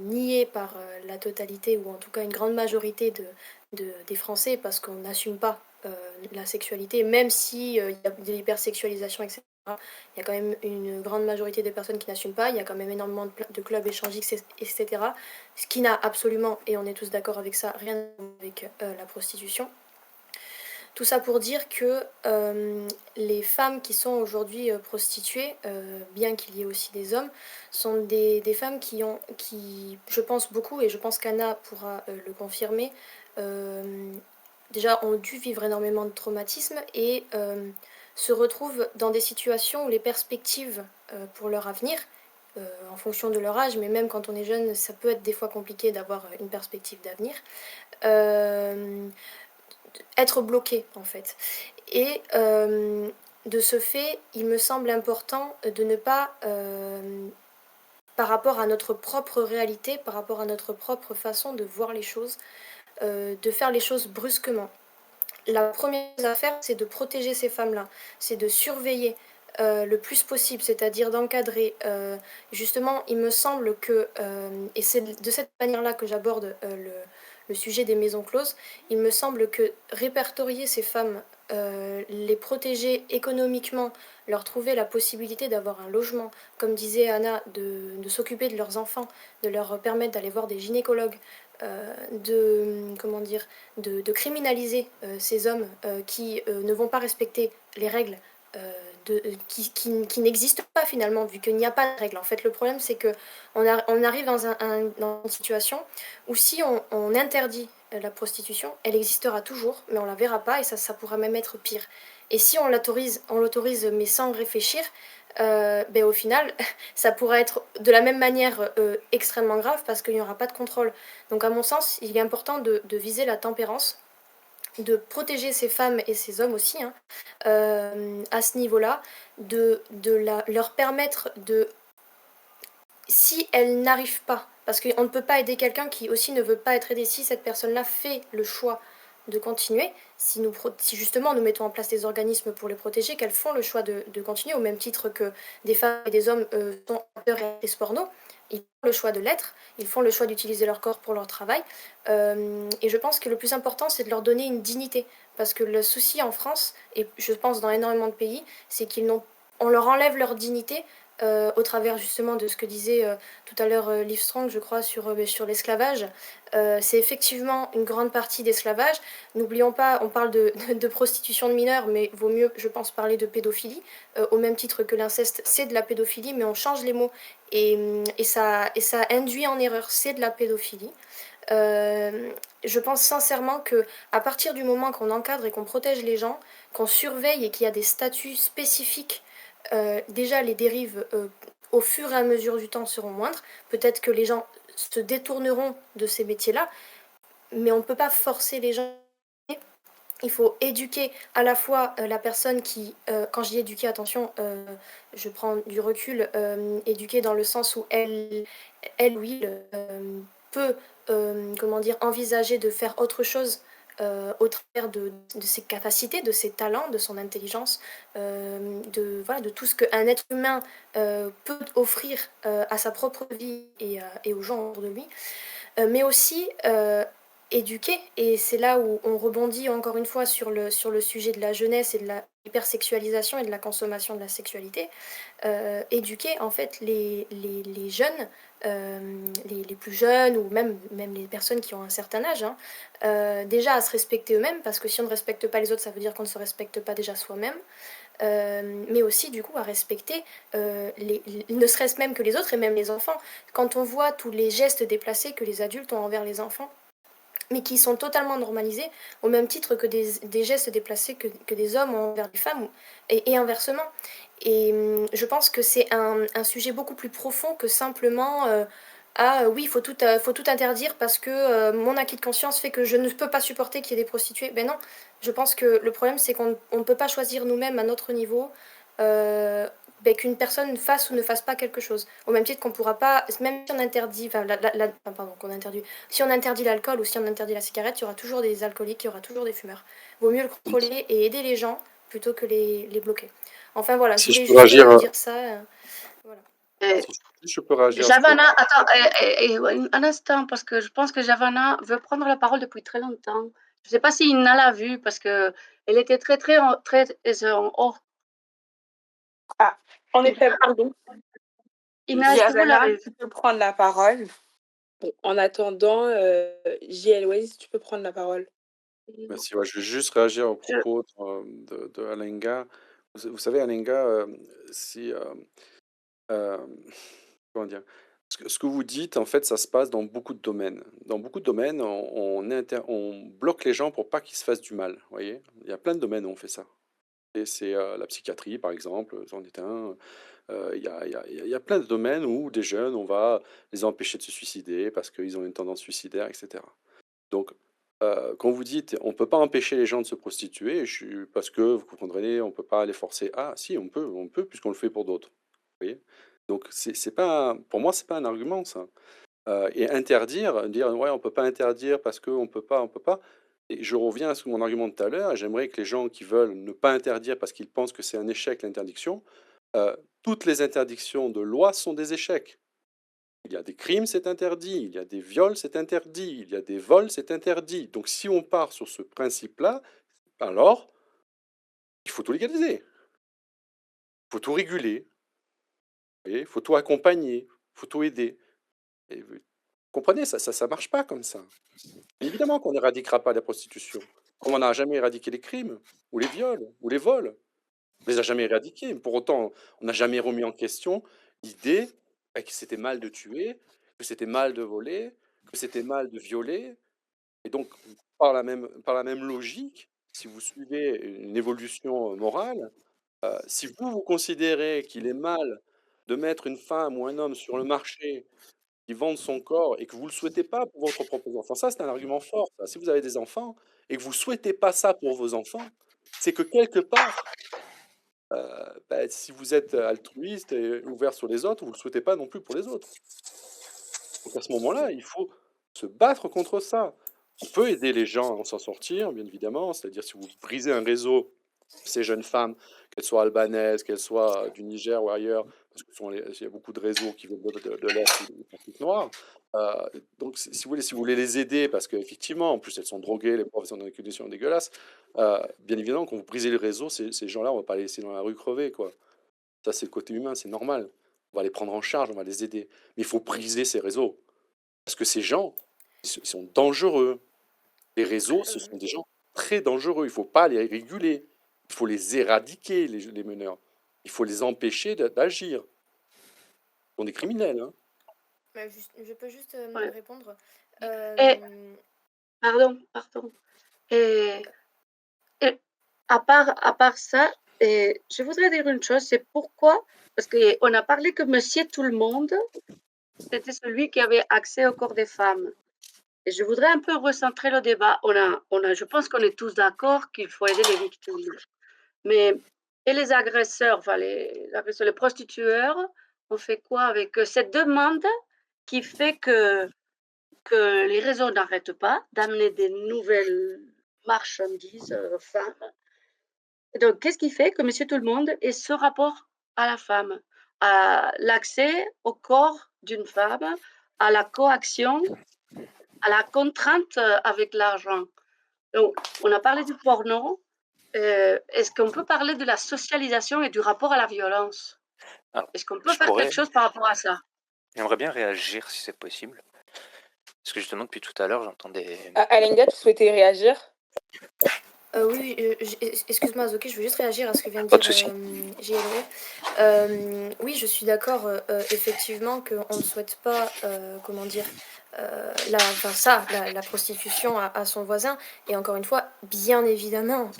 nié par la totalité ou en tout cas une grande majorité des Français parce qu'on n'assume pas la sexualité, même si il y a de l'hypersexualisation, etc. Il y a quand même une grande majorité des personnes qui n'assument pas. Il y a quand même énormément de clubs échangistes, etc. Ce qui n'a absolument, et on est tous d'accord avec ça, rien à voir avec la prostitution. Tout ça pour dire que les femmes qui sont aujourd'hui prostituées, bien qu'il y ait aussi des hommes, sont des femmes qui, je pense beaucoup, et je pense qu'Anna pourra le confirmer, déjà ont dû vivre énormément de traumatismes et se retrouvent dans des situations où les perspectives pour leur avenir, en fonction de leur âge, mais même quand on est jeune, ça peut être des fois compliqué d'avoir une perspective d'avenir, être bloquées en fait. Et de ce fait, il me semble important de ne pas, par rapport à notre propre réalité, par rapport à notre propre façon de voir les choses, de faire les choses brusquement. La première affaire, c'est de protéger ces femmes-là, c'est de surveiller le plus possible, c'est-à-dire d'encadrer. Justement, il me semble que, et c'est de cette manière-là que j'aborde le sujet des maisons closes, il me semble que répertorier ces femmes les protéger économiquement, leur trouver la possibilité d'avoir un logement, comme disait Anna, de s'occuper de leurs enfants, de leur permettre d'aller voir des gynécologues, comment dire, de criminaliser ces hommes qui ne vont pas respecter les règles qui n'existent pas finalement, vu qu'il n'y a pas de règles. En fait, le problème, c'est que on arrive dans une situation où si on interdit la prostitution, elle existera toujours, mais on la verra pas et ça pourra même être pire. Et si on l'autorise mais sans réfléchir, ben au final, ça pourra être de la même manière extrêmement grave parce qu'il n'y aura pas de contrôle. Donc à mon sens, il est important de viser la tempérance, de protéger ces femmes et ces hommes aussi, hein, à ce niveau-là, leur permettre de, si elles n'arrivent pas, parce qu'on ne peut pas aider quelqu'un qui aussi ne veut pas être aidé, si cette personne-là fait le choix de continuer, si justement nous mettons en place des organismes pour les protéger, qu'elles font le choix de continuer, au même titre que des femmes et des hommes sont acteurs et actrices porno, ils font le choix de l'être, ils font le choix d'utiliser leur corps pour leur travail, et je pense que le plus important, c'est de leur donner une dignité, parce que le souci en France, et je pense dans énormément de pays, c'est on leur enlève leur dignité au travers justement de ce que disait tout à l'heure Liv Strong, je crois, sur l'esclavage. C'est effectivement une grande partie d'esclavage. N'oublions pas, on parle de prostitution de mineurs, mais vaut mieux, je pense, parler de pédophilie. Au même titre que l'inceste, c'est de la pédophilie, mais on change les mots et ça induit en erreur, c'est de la pédophilie. Je pense sincèrement que à partir du moment qu'on encadre et qu'on protège les gens, qu'on surveille et qu'il y a des statuts spécifiques, déjà les dérives au fur et à mesure du temps seront moindres. Peut-être que les gens se détourneront de ces métiers-là, mais on ne peut pas forcer les gens. Il faut éduquer à la fois la personne qui, quand je dis éduquer, attention, je prends du recul, éduquer dans le sens où elle ou il peut, comment dire, envisager de faire autre chose au travers de ses capacités, de ses talents, de son intelligence, voilà, de tout ce qu'un être humain peut offrir à sa propre vie et aux gens autour de lui, mais aussi éduquer, et c'est là où on rebondit encore une fois sur le sujet de la jeunesse et de la hypersexualisation et de la consommation de la sexualité, éduquer en fait les jeunes, les plus jeunes ou même les personnes qui ont un certain âge, hein, déjà à se respecter eux-mêmes, parce que si on ne respecte pas les autres, ça veut dire qu'on ne se respecte pas déjà soi-même, mais aussi du coup à respecter ne serait-ce même que les autres et même les enfants. Quand on voit tous les gestes déplacés que les adultes ont envers les enfants, mais qui sont totalement normalisés, au même titre que des gestes déplacés que des hommes ont envers les femmes, et inversement. Et je pense que c'est un sujet beaucoup plus profond que simplement oui, faut tout interdire parce que mon acquis de conscience fait que je ne peux pas supporter qu'il y ait des prostituées. Ben non, je pense que le problème c'est qu'on ne peut pas choisir nous-mêmes à notre niveau qu'une personne fasse ou ne fasse pas quelque chose. Au même titre qu'on pourra pas, même si on interdit, pardon, qu'on interdit, si on interdit l'alcool ou si on interdit la cigarette, il y aura toujours des alcooliques, il y aura toujours des fumeurs. Vaut mieux le contrôler et aider les gens plutôt que les bloquer. Enfin voilà, je Si je voulais peux juste réagir, dire ça. Voilà. Euh, si je peux réagir à ce que... Javana, attends, ouais, un instant, parce que je pense que Javana veut prendre la parole depuis très longtemps. Je ne sais pas si Ina l'a vu, parce que elle était très en haut. Ah, en effet, pardon. Ina, est-ce que vous l'avez Tu vu? peux prendre la parole. Bon, en attendant, JL Waze, tu peux prendre la parole. Merci, ouais, je vais juste réagir aux Je- propos de Alenga. Vous savez, Alenga, si, comment dire? Ce que vous dites, en fait, ça se passe dans beaucoup de domaines. Dans beaucoup de domaines, on bloque les gens pour pas qu'ils se fassent du mal, vous voyez? Il y a plein de domaines où on fait ça. Et c'est la psychiatrie, par exemple, c'en est un. Il y a plein de domaines où des jeunes, on va les empêcher de se suicider parce qu'ils ont une tendance suicidaire, etc. Donc, quand vous dites: «On peut pas empêcher les gens de se prostituer», parce que vous comprendrez, on peut pas les forcer. Ah si, on peut puisqu'on le fait pour d'autres. Vous voyez? Donc c'est pas pour moi, c'est pas un argument ça. Et interdire, dire: «Ouais, on peut pas interdire parce qu'on on peut pas», et je reviens à ce mon argument de tout à l'heure, j'aimerais que les gens qui veulent ne pas interdire parce qu'ils pensent que c'est un échec l'interdiction, toutes les interdictions de loi sont des échecs. Il y a des crimes, c'est interdit. Il y a des viols, c'est interdit. Il y a des vols, c'est interdit. Donc si on part sur ce principe-là, alors Il faut tout légaliser. Il faut tout réguler. Vous voyez? Il faut tout accompagner. Il faut tout aider. Et vous comprenez, ça marche pas comme ça. Évidemment qu'on n'éradiquera pas la prostitution, comme on n'a jamais éradiqué les crimes, ou les viols, ou les vols. On les a jamais éradiqués. Pour autant, on n'a jamais remis en question l'idée que c'était mal de tuer, que c'était mal de voler, que c'était mal de violer. Et donc, par la même logique, si vous suivez une évolution morale, si vous, vous considérez qu'il est mal de mettre une femme ou un homme sur le marché qui vendent son corps et que vous ne le souhaitez pas pour votre propre enfant, ça, c'est un argument fort, ça. Si vous avez des enfants et que vous ne souhaitez pas ça pour vos enfants, c'est que quelque part, si vous êtes altruiste et ouvert sur les autres, vous ne le souhaitez pas non plus pour les autres. Donc à ce moment-là, il faut se battre contre ça. On peut aider les gens à s'en sortir, bien évidemment, c'est-à-dire si vous brisez un réseau, ces jeunes femmes, qu'elles soient albanaises, qu'elles soient du Niger ou ailleurs, parce qu'il y a beaucoup de réseaux qui viennent de l'Est ou de l'Afrique noire. Donc, si vous voulez les aider, parce qu'effectivement, en plus, elles sont droguées, les profs sont dans des conditions dégueulasses, bien évidemment, quand vous brisez le réseau, ces gens-là, on va pas les laisser dans la rue crever, quoi. Ça, c'est le côté humain, c'est normal. On va les prendre en charge, on va les aider. Mais il faut briser ces réseaux. Parce que ces gens, ils sont dangereux. Les réseaux, ce sont des gens très dangereux. Il ne faut pas les réguler. Il faut les éradiquer, les meneurs. Il faut les empêcher d'agir. Ce sont des criminels. Hein. Je peux juste Ouais. répondre. Et pardon. Et, et à part ça, je voudrais dire une chose, c'est pourquoi, parce qu'on a parlé que Monsieur Tout-le-Monde, c'était celui qui avait accès au corps des femmes. Et je voudrais un peu recentrer le débat. Je pense qu'on est tous d'accord qu'il faut aider les victimes. Mais et les agresseurs, enfin les prostitueurs, on fait quoi avec cette demande qui fait que les réseaux n'arrêtent pas d'amener des nouvelles marchandises, femmes. Et donc, qu'est-ce qui fait que Monsieur Tout-le-Monde ait ce rapport à la femme, à l'accès au corps d'une femme, à la coaction, à la contrainte avec l'argent. Donc, on a parlé du porno. Est-ce qu'on peut parler de la socialisation et du rapport à la violence? Alors, Est-ce qu'on peut je faire pourrais, quelque chose par rapport à ça? j'aimerais bien réagir si c'est possible. Parce que justement, depuis tout à l'heure, j'entendais. Alenga, tu souhaitais réagir? Oui, excuse-moi Zoé, je veux juste réagir à ce que vient de Pas de dire souci. JLE. Oui, je suis d'accord, effectivement, qu'on ne souhaite pas, comment dire, la prostitution à son voisin. Et encore une fois, bien évidemment,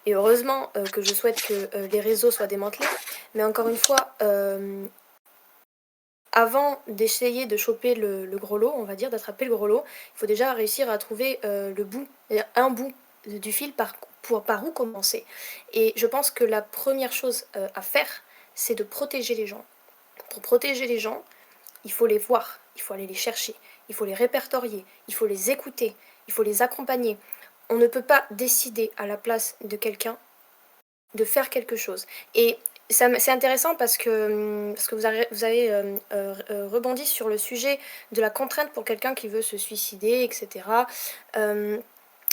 et heureusement que je souhaite que les réseaux soient démantelés. Mais encore une fois, avant d'essayer de choper le gros lot, on va dire, d'attraper le gros lot, il faut déjà réussir à trouver le bout, un bout du fil par où commencer. Et je pense que la première chose à faire, c'est de protéger les gens. Pour protéger les gens, il faut les voir, il faut aller les chercher, il faut les répertorier, il faut les écouter, il faut les accompagner. On ne peut pas décider à la place de quelqu'un de faire quelque chose. Et c'est intéressant parce que vous avez rebondi sur le sujet de la contrainte pour quelqu'un qui veut se suicider, etc.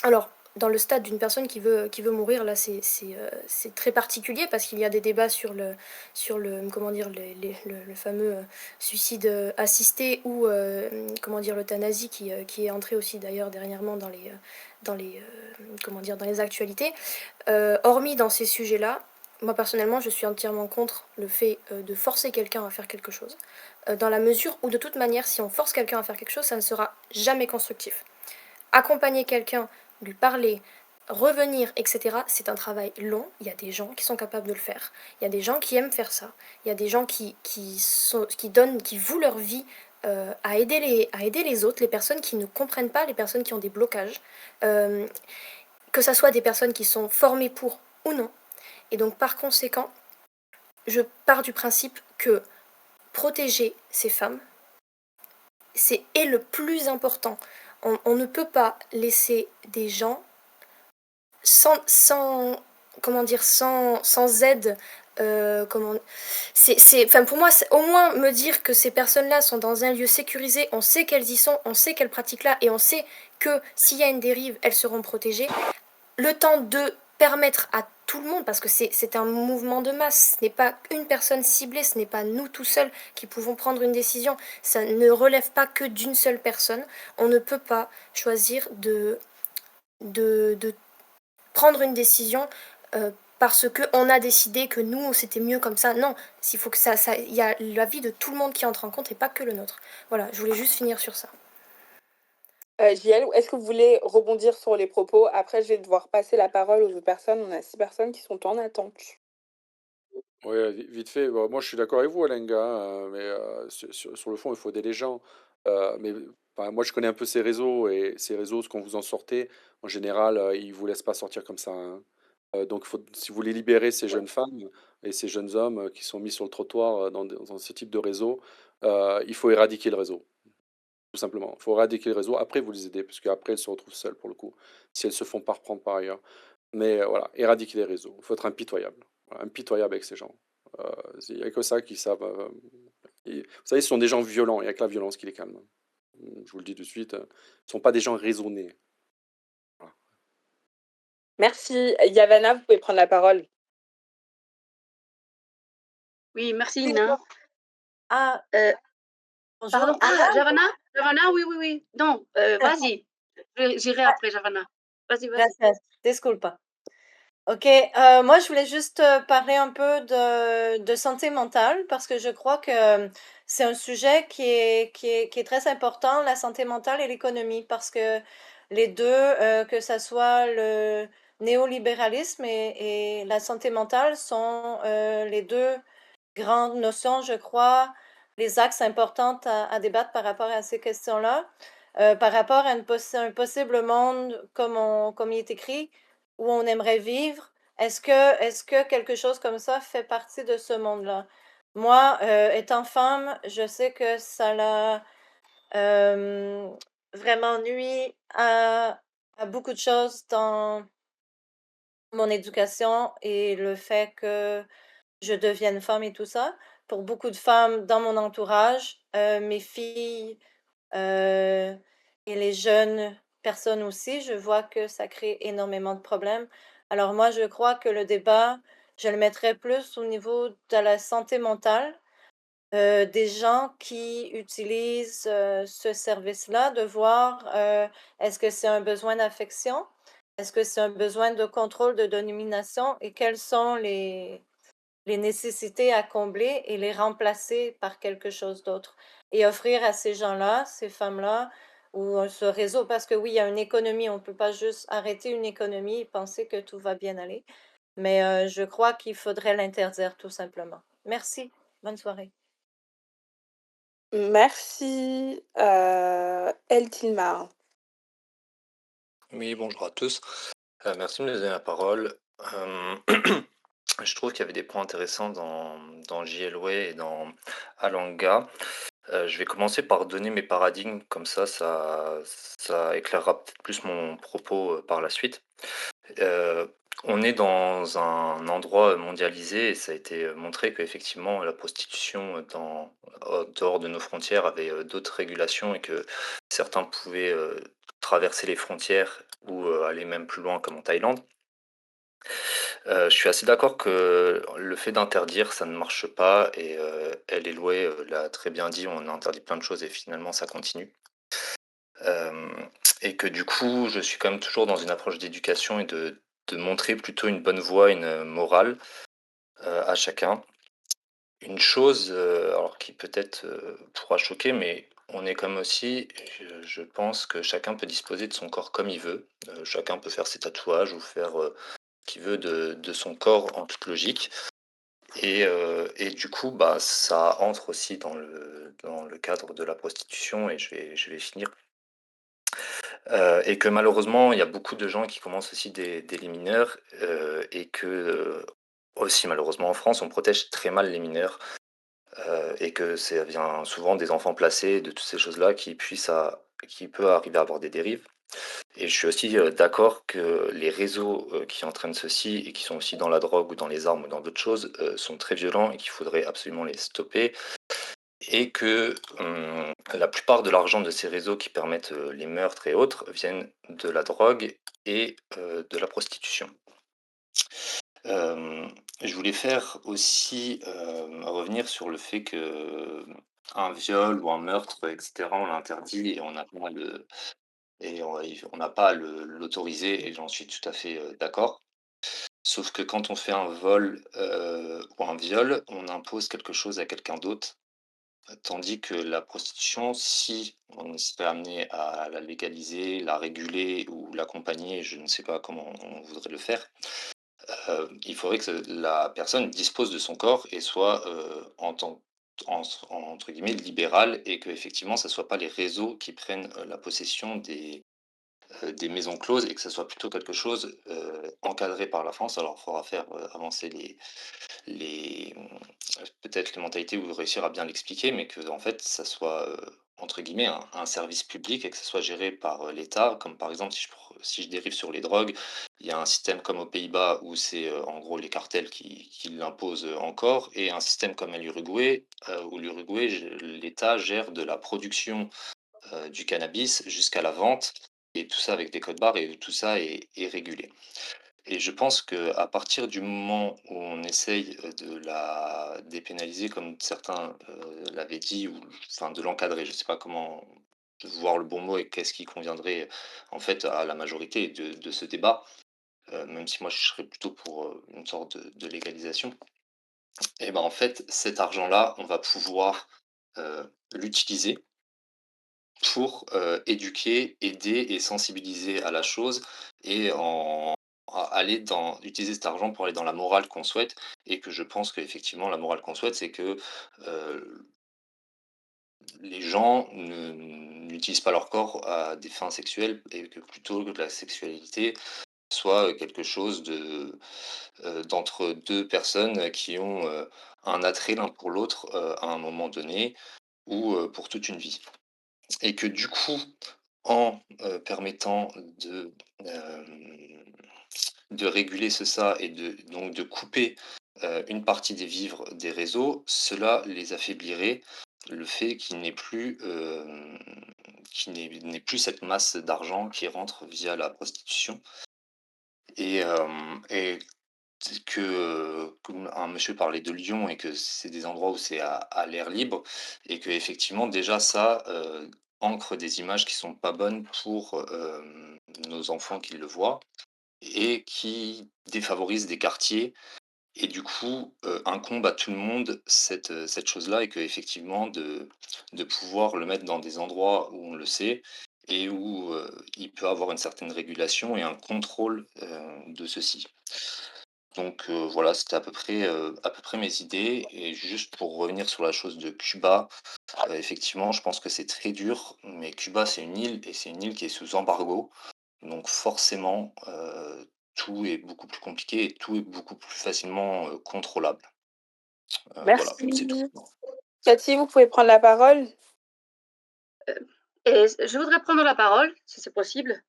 Alors, dans le stade d'une personne qui veut mourir, là, c'est très particulier parce qu'il y a des débats sur le comment dire, le fameux suicide assisté ou comment dire, l'euthanasie qui est entré aussi d'ailleurs dernièrement dans les comment dire, dans les actualités. Hormis dans ces sujets-là, moi personnellement, je suis entièrement contre le fait de forcer quelqu'un à faire quelque chose, dans la mesure où de toute manière, si on force quelqu'un à faire quelque chose, ça ne sera jamais constructif. Accompagner quelqu'un, lui parler, revenir, etc., c'est un travail long. Il y a des gens qui sont capables de le faire. Il y a des gens qui aiment faire ça. Il y a des gens qui vouent leur vie à aider les autres, les personnes qui ne comprennent pas, les personnes qui ont des blocages. Que ça soit des personnes qui sont formées pour ou non. Et donc par conséquent, je pars du principe que protéger ces femmes, est le plus important. On ne peut pas laisser des gens sans comment dire, sans aide. Pour moi, au moins me dire que ces personnes-là sont dans un lieu sécurisé, on sait qu'elles y sont, on sait qu'elles pratiquent là, et on sait que s'il y a une dérive, elles seront protégées. Le temps de permettre à tout le monde, parce que c'est un mouvement de masse, ce n'est pas une personne ciblée, ce n'est pas nous tout seuls qui pouvons prendre une décision, ça ne relève pas que d'une seule personne. On ne peut pas choisir de prendre une décision parce qu'on a décidé que nous, c'était mieux comme ça. Non, il faut que il y a l'avis de tout le monde qui entre en compte et pas que le nôtre. Voilà, je voulais juste finir sur ça. JL, est-ce que vous voulez rebondir sur les propos? Après, je vais devoir passer la parole aux autres personnes. On a 6 personnes qui sont en attente. Ouais, vite fait. Bon, moi, je suis d'accord avec vous, Alenga, mais sur le fond, il faut aider les gens. Mais enfin, moi, je connais un peu ces réseaux et ces réseaux, ce qu'on vous en sortez, en général, ils vous laissent pas sortir comme ça, hein. Donc, si vous voulez libérer ces jeunes femmes et ces jeunes hommes qui sont mis sur le trottoir dans ce type de réseau, il faut éradiquer le réseau, tout simplement. Il faut éradiquer le réseau. Après, vous les aidez, parce qu'après, elles se retrouvent seules pour le coup, si elles se font pas reprendre par ailleurs. Mais voilà, éradiquer les réseaux. Il faut être impitoyable. Voilà, impitoyable avec ces gens. Il n'y a que ça qui savent. Vous savez, ce sont des gens violents. Il n'y a que la violence qui les calme. Je vous le dis de suite. Ce ne sont pas des gens raisonnés. Voilà. Merci. Yavana, vous pouvez prendre la parole. Oui, merci, Oui, Ina. Ah, Euh, bonjour. Pardon. Anna? Ah, Javana? Javana, oui, oui, oui. Non, vas-y. J'irai après, Javana. Vas-y, vas-y. Gracias. Disculpa. Ok, moi je voulais juste parler un peu de santé mentale parce que je crois que c'est un sujet qui est très important, la santé mentale et l'économie, parce que les deux, que ça soit le néolibéralisme et la santé mentale, sont les deux grandes notions, je crois, les axes importants à débattre par rapport à ces questions-là, par rapport à un possible monde comme il est écrit, où on aimerait vivre. Est-ce que quelque chose comme ça fait partie de ce monde-là? Moi, étant femme, je sais que ça l'a vraiment nuit à beaucoup de choses dans mon éducation et le fait que je devienne femme et tout ça. Pour beaucoup de femmes dans mon entourage, mes filles et les jeunes personnes aussi, je vois que ça crée énormément de problèmes. Alors moi, je crois que le débat, je le mettrais plus au niveau de la santé mentale, des gens qui utilisent ce service-là, de voir est-ce que c'est un besoin d'affection, est-ce que c'est un besoin de contrôle, de domination et quelles sont les nécessités à combler et les remplacer par quelque chose d'autre. Et offrir à ces gens-là, ces femmes-là, ou ce réseau, parce que oui, il y a une économie, on ne peut pas juste arrêter une économie et penser que tout va bien aller. Mais je crois qu'il faudrait l'interdire tout simplement. Merci. Bonne soirée. Merci. El Tilmar. Oui, bonjour à tous. Merci de me donner la parole. Je trouve qu'il y avait des points intéressants dans JLWay et dans Alanga. Je vais commencer par donner mes paradigmes, comme ça éclairera peut-être plus mon propos par la suite. On est dans un endroit mondialisé et ça a été montré qu'effectivement la prostitution dehors de nos frontières avait d'autres régulations et que certains pouvaient traverser les frontières ou aller même plus loin comme en Thaïlande. Je suis assez d'accord que le fait d'interdire, ça ne marche pas et elle est louée, l'a très bien dit, on interdit plein de choses et finalement ça continue. Et que du coup, je suis quand même toujours dans une approche d'éducation et de montrer plutôt une bonne voie, une morale à chacun. Une chose, alors qui peut-être pourra choquer, mais on est comme aussi, je pense que chacun peut disposer de son corps comme il veut. Chacun peut faire ses tatouages ou faire ce qu'il veut de son corps en toute logique. Et du coup, bah, ça entre aussi dans le cadre de la prostitution et je vais finir. Et que malheureusement, il y a beaucoup de gens qui commencent aussi des mineurs et que aussi malheureusement en France, on protège très mal les mineurs et que ça vient souvent des enfants placés, de toutes ces choses-là qui peut arriver à avoir des dérives. Et je suis aussi d'accord que les réseaux qui entraînent ceci et qui sont aussi dans la drogue ou dans les armes ou dans d'autres choses sont très violents et qu'il faudrait absolument les stopper. Et que la plupart de l'argent de ces réseaux qui permettent les meurtres et autres viennent de la drogue et de la prostitution. Je voulais faire aussi, revenir sur le fait que un viol ou un meurtre et cetera, on l'interdit et on n'a pas à l'autoriser et j'en suis tout à fait, d'accord. Sauf que quand on fait un vol, ou un viol, on impose quelque chose à quelqu'un d'autre, tandis que la prostitution, si on serait amené à la légaliser, la réguler ou l'accompagner, je ne sais pas comment on voudrait le faire, il faudrait que la personne dispose de son corps et soit, en tant entre guillemets «libérale» et qu'effectivement, ça soit pas les réseaux qui prennent, la possession des maisons closes et que ça soit plutôt quelque chose, encadré par la France. Alors il faudra faire, avancer peut-être les mentalités ou réussir à bien l'expliquer, mais que en fait, ça soit, entre guillemets «un service public» et que ça soit géré par, l'État. Comme par exemple, si je dérive sur les drogues, il y a un système comme aux Pays-Bas où c'est, en gros les cartels qui l'imposent, encore et un système comme à l'Uruguay, où l'État gère de la production, du cannabis jusqu'à la vente et tout ça avec des codes barres et tout ça est régulé. Et je pense qu'à partir du moment où on essaye, de la dépénaliser comme certains, l'avaient dit ou enfin de l'encadrer, je ne sais pas comment voir le bon mot et qu'est-ce qui conviendrait, en fait à la majorité de ce débat, même si moi je serais plutôt pour, une sorte de légalisation. Et ben, en fait, cet argent-là, on va pouvoir, l'utiliser pour, éduquer, aider et sensibiliser à la chose et utiliser cet argent pour aller dans la morale qu'on souhaite et que je pense qu'effectivement la morale qu'on souhaite, c'est que, heu, les gens n'utilisent pas leur corps à des fins sexuelles et que plutôt que la sexualité soit, quelque chose d'entre 2 personnes qui ont, un attrait l'un pour l'autre, à un moment donné ou, pour toute une vie. Et que du coup, en, permettant de réguler ça et de couper, une partie des vivres des réseaux, cela les affaiblirait. Le fait qu'il n'ait plus cette masse d'argent qui rentre via la prostitution et que, comme un monsieur parlait de Lyon et que c'est des endroits où c'est à l'air libre et que effectivement déjà ça, ancre des images qui sont pas bonnes pour, nos enfants qui le voient et qui défavorise des quartiers et du coup, incombe à tout le monde cette chose-là et qu'effectivement de pouvoir le mettre dans des endroits où on le sait et où, il peut avoir une certaine régulation et un contrôle, de ceci. Donc voilà, c'était à peu près mes idées et juste pour revenir sur la chose de Cuba, effectivement, je pense que c'est très dur, mais Cuba, c'est une île et c'est une île qui est sous embargo. Donc forcément, tout est beaucoup plus compliqué et tout est beaucoup plus facilement, contrôlable. Voilà, c'est tout. Merci. Cathy, vous pouvez prendre la parole. Et je voudrais prendre la parole, si c'est possible.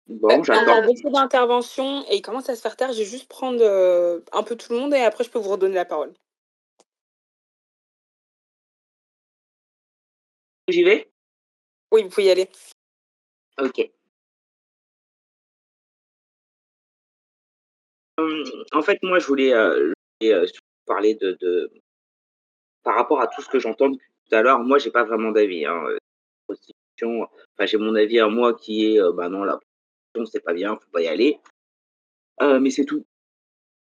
Bon, On j'attends. a beaucoup d'interventions et il commence à se faire tard. Je vais juste prendre, un peu tout le monde et après je peux vous redonner la parole. J'y vais? Oui, vous pouvez y aller. OK. En fait, moi, je voulais, surtout parler de par rapport à tout ce que j'entends depuis tout à l'heure, moi, j'ai pas vraiment d'avis, hein, prostitution, enfin, j'ai mon avis à moi qui est, bah, non, la prostitution, c'est pas bien, faut pas y aller, mais c'est tout.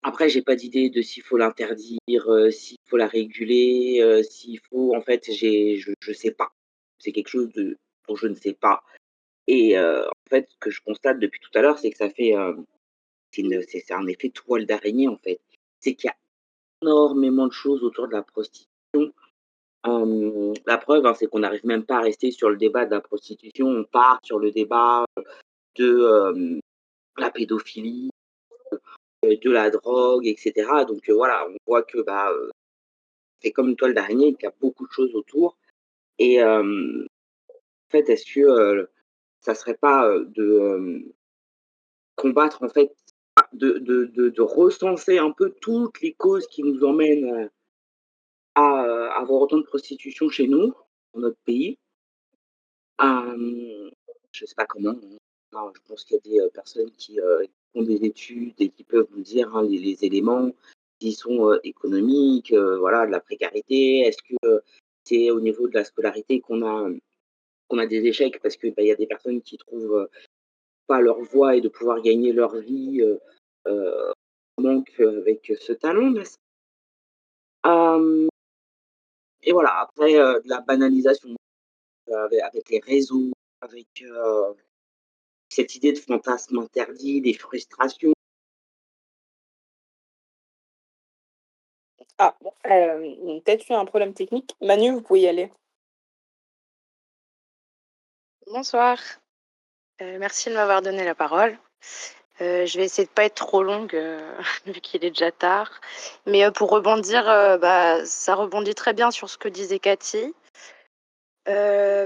Après, j'ai pas d'idée de s'il faut l'interdire, s'il faut la réguler, s'il faut en fait, je sais pas. C'est quelque chose dont je ne sais pas et en fait, ce que je constate depuis tout à l'heure, c'est que ça fait, c'est un effet toile d'araignée, en fait. C'est qu'il y a énormément de choses autour de la prostitution. La preuve, hein, c'est qu'on n'arrive même pas à rester sur le débat de la prostitution. On part sur le débat de, la pédophilie, de la drogue et cetera. Donc voilà, on voit que, bah, c'est comme une toile d'araignée, qu'il y a beaucoup de choses autour et en fait, est-ce que, ça serait pas, combattre en fait, de recenser un peu toutes les causes qui nous emmènent, à, avoir autant de prostitution chez nous, dans notre pays. Hem, je sais pas comment, hein. Non, je pense qu'il y a des, personnes qui font des études et qui peuvent vous dire, hein, les éléments qui sont, économiques, voilà, de la précarité. Est-ce que, c'est au niveau de la scolarité qu'on a des échecs parce que, bah, il y a des personnes qui trouvent, pas leur voie et de pouvoir gagner leur vie, manque, avec ce talent, n'est-ce et voilà, après, de la banalisation, avec les réseaux, avec, cette idée de fantasme interdit, des frustrations. Ah bon, on a peut-être eu un problème technique. Manu, vous pouvez y aller. Bonsoir, merci de m'avoir donné la parole. Je vais essayer de pas être trop longue, vu qu'il est déjà tard. Mais, pour rebondir, bah, ça rebondit très bien sur ce que disait Cathy.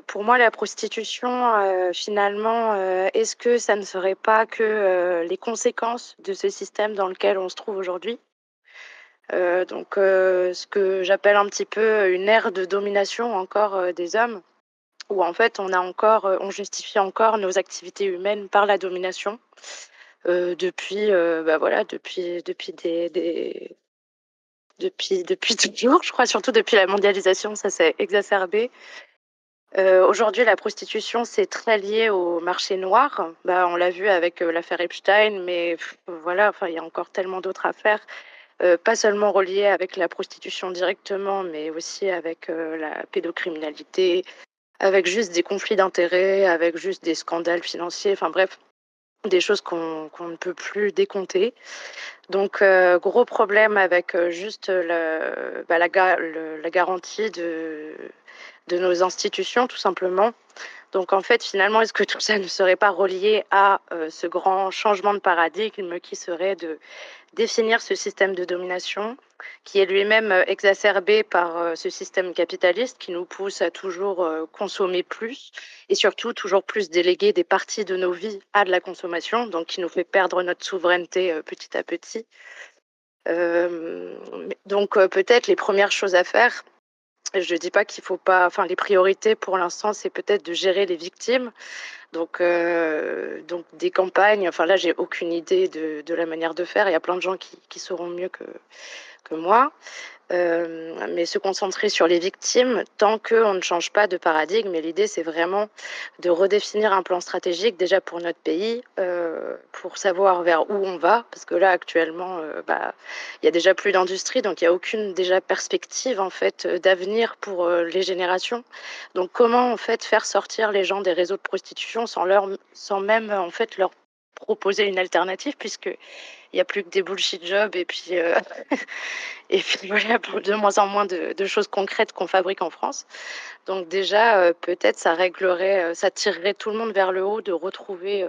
Pour moi, la prostitution, finalement, est-ce que ça ne serait pas que, les conséquences de ce système dans lequel on se trouve aujourd'hui? Ce que j'appelle un petit peu une ère de domination encore, des hommes, où en fait on justifie encore nos activités humaines par la domination, depuis, bah, voilà, depuis depuis toujours, je crois, surtout depuis la mondialisation, ça s'est exacerbé. Aujourd'hui, la prostitution, c'est très lié au marché noir. Bah, on l'a vu avec, l'affaire Epstein, mais voilà, enfin, il y a encore tellement d'autres affaires, pas seulement reliées avec la prostitution directement, mais aussi avec, la pédocriminalité, avec juste des conflits d'intérêts, avec juste des scandales financiers, enfin bref, des choses qu'on ne peut plus décompter. Donc gros problème avec, juste, la garantie de nos institutions, tout simplement. Donc en fait, finalement, est-ce que tout ça ne serait pas relié à, ce grand changement de paradigme qui serait de définir ce système de domination, qui est lui-même, exacerbé par, ce système capitaliste qui nous pousse à toujours, consommer plus et surtout toujours plus déléguer des parties de nos vies à de la consommation, donc qui nous fait perdre notre souveraineté, petit à petit. Peut-être les premières choses à faire, je dis pas qu'il faut pas, enfin les priorités pour l'instant, c'est peut-être de gérer les victimes, donc des campagnes, enfin là, j'ai aucune idée de la manière de faire. Il y a plein de gens qui sauront mieux que moi. Mais se concentrer sur les victimes tant qu'on ne change pas de paradigme et l'idée, c'est vraiment de redéfinir un plan stratégique déjà pour notre pays, pour savoir vers où on va. Parce que là, actuellement, bah, il y a déjà plus d'industrie, donc il y a aucune déjà perspective, en fait, d'avenir pour, les générations. Donc comment, en fait, faire sortir les gens des réseaux de prostitution sans même, en fait, leur proposer une alternative puisqu'il y a plus que des bullshit jobs et puis, et puis voilà, pour de moins en moins de choses concrètes qu'on fabrique en France. Donc déjà, peut-être ça réglerait, ça tirerait tout le monde vers le haut de retrouver,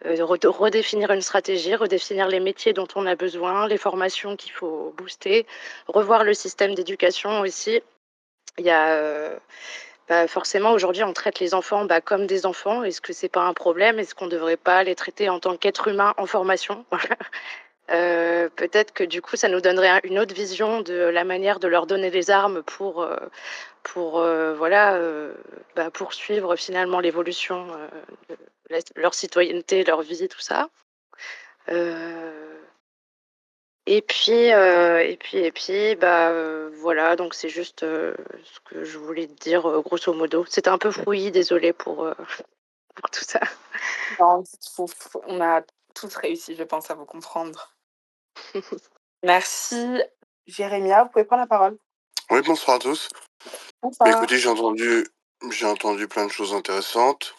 de redéfinir une stratégie, redéfinir les métiers dont on a besoin, les formations qu'il faut booster, revoir le système d'éducation aussi. Il y a, forcément aujourd'hui on traite les enfants, bah, comme des enfants. Est-ce que c'est pas un problème? Est-ce qu'on ne devrait pas les traiter en tant qu'êtres humains en formation? Peut-être que du coup, ça nous donnerait une autre vision de la manière de leur donner les armes pour, voilà, poursuivre finalement l'évolution, de leur citoyenneté, leur vie, tout ça. Heu voilà, donc c'est juste, ce que je voulais te dire, grosso modo. C'était un peu fouillis, désolée pour, pour tout ça. Non, on a tous réussi, je pense, à vous comprendre. Merci. Jérémia, vous pouvez prendre la parole. Oui, bonsoir à tous. Bah, Bonsoir. écoutez, j'ai entendu plein de choses intéressantes.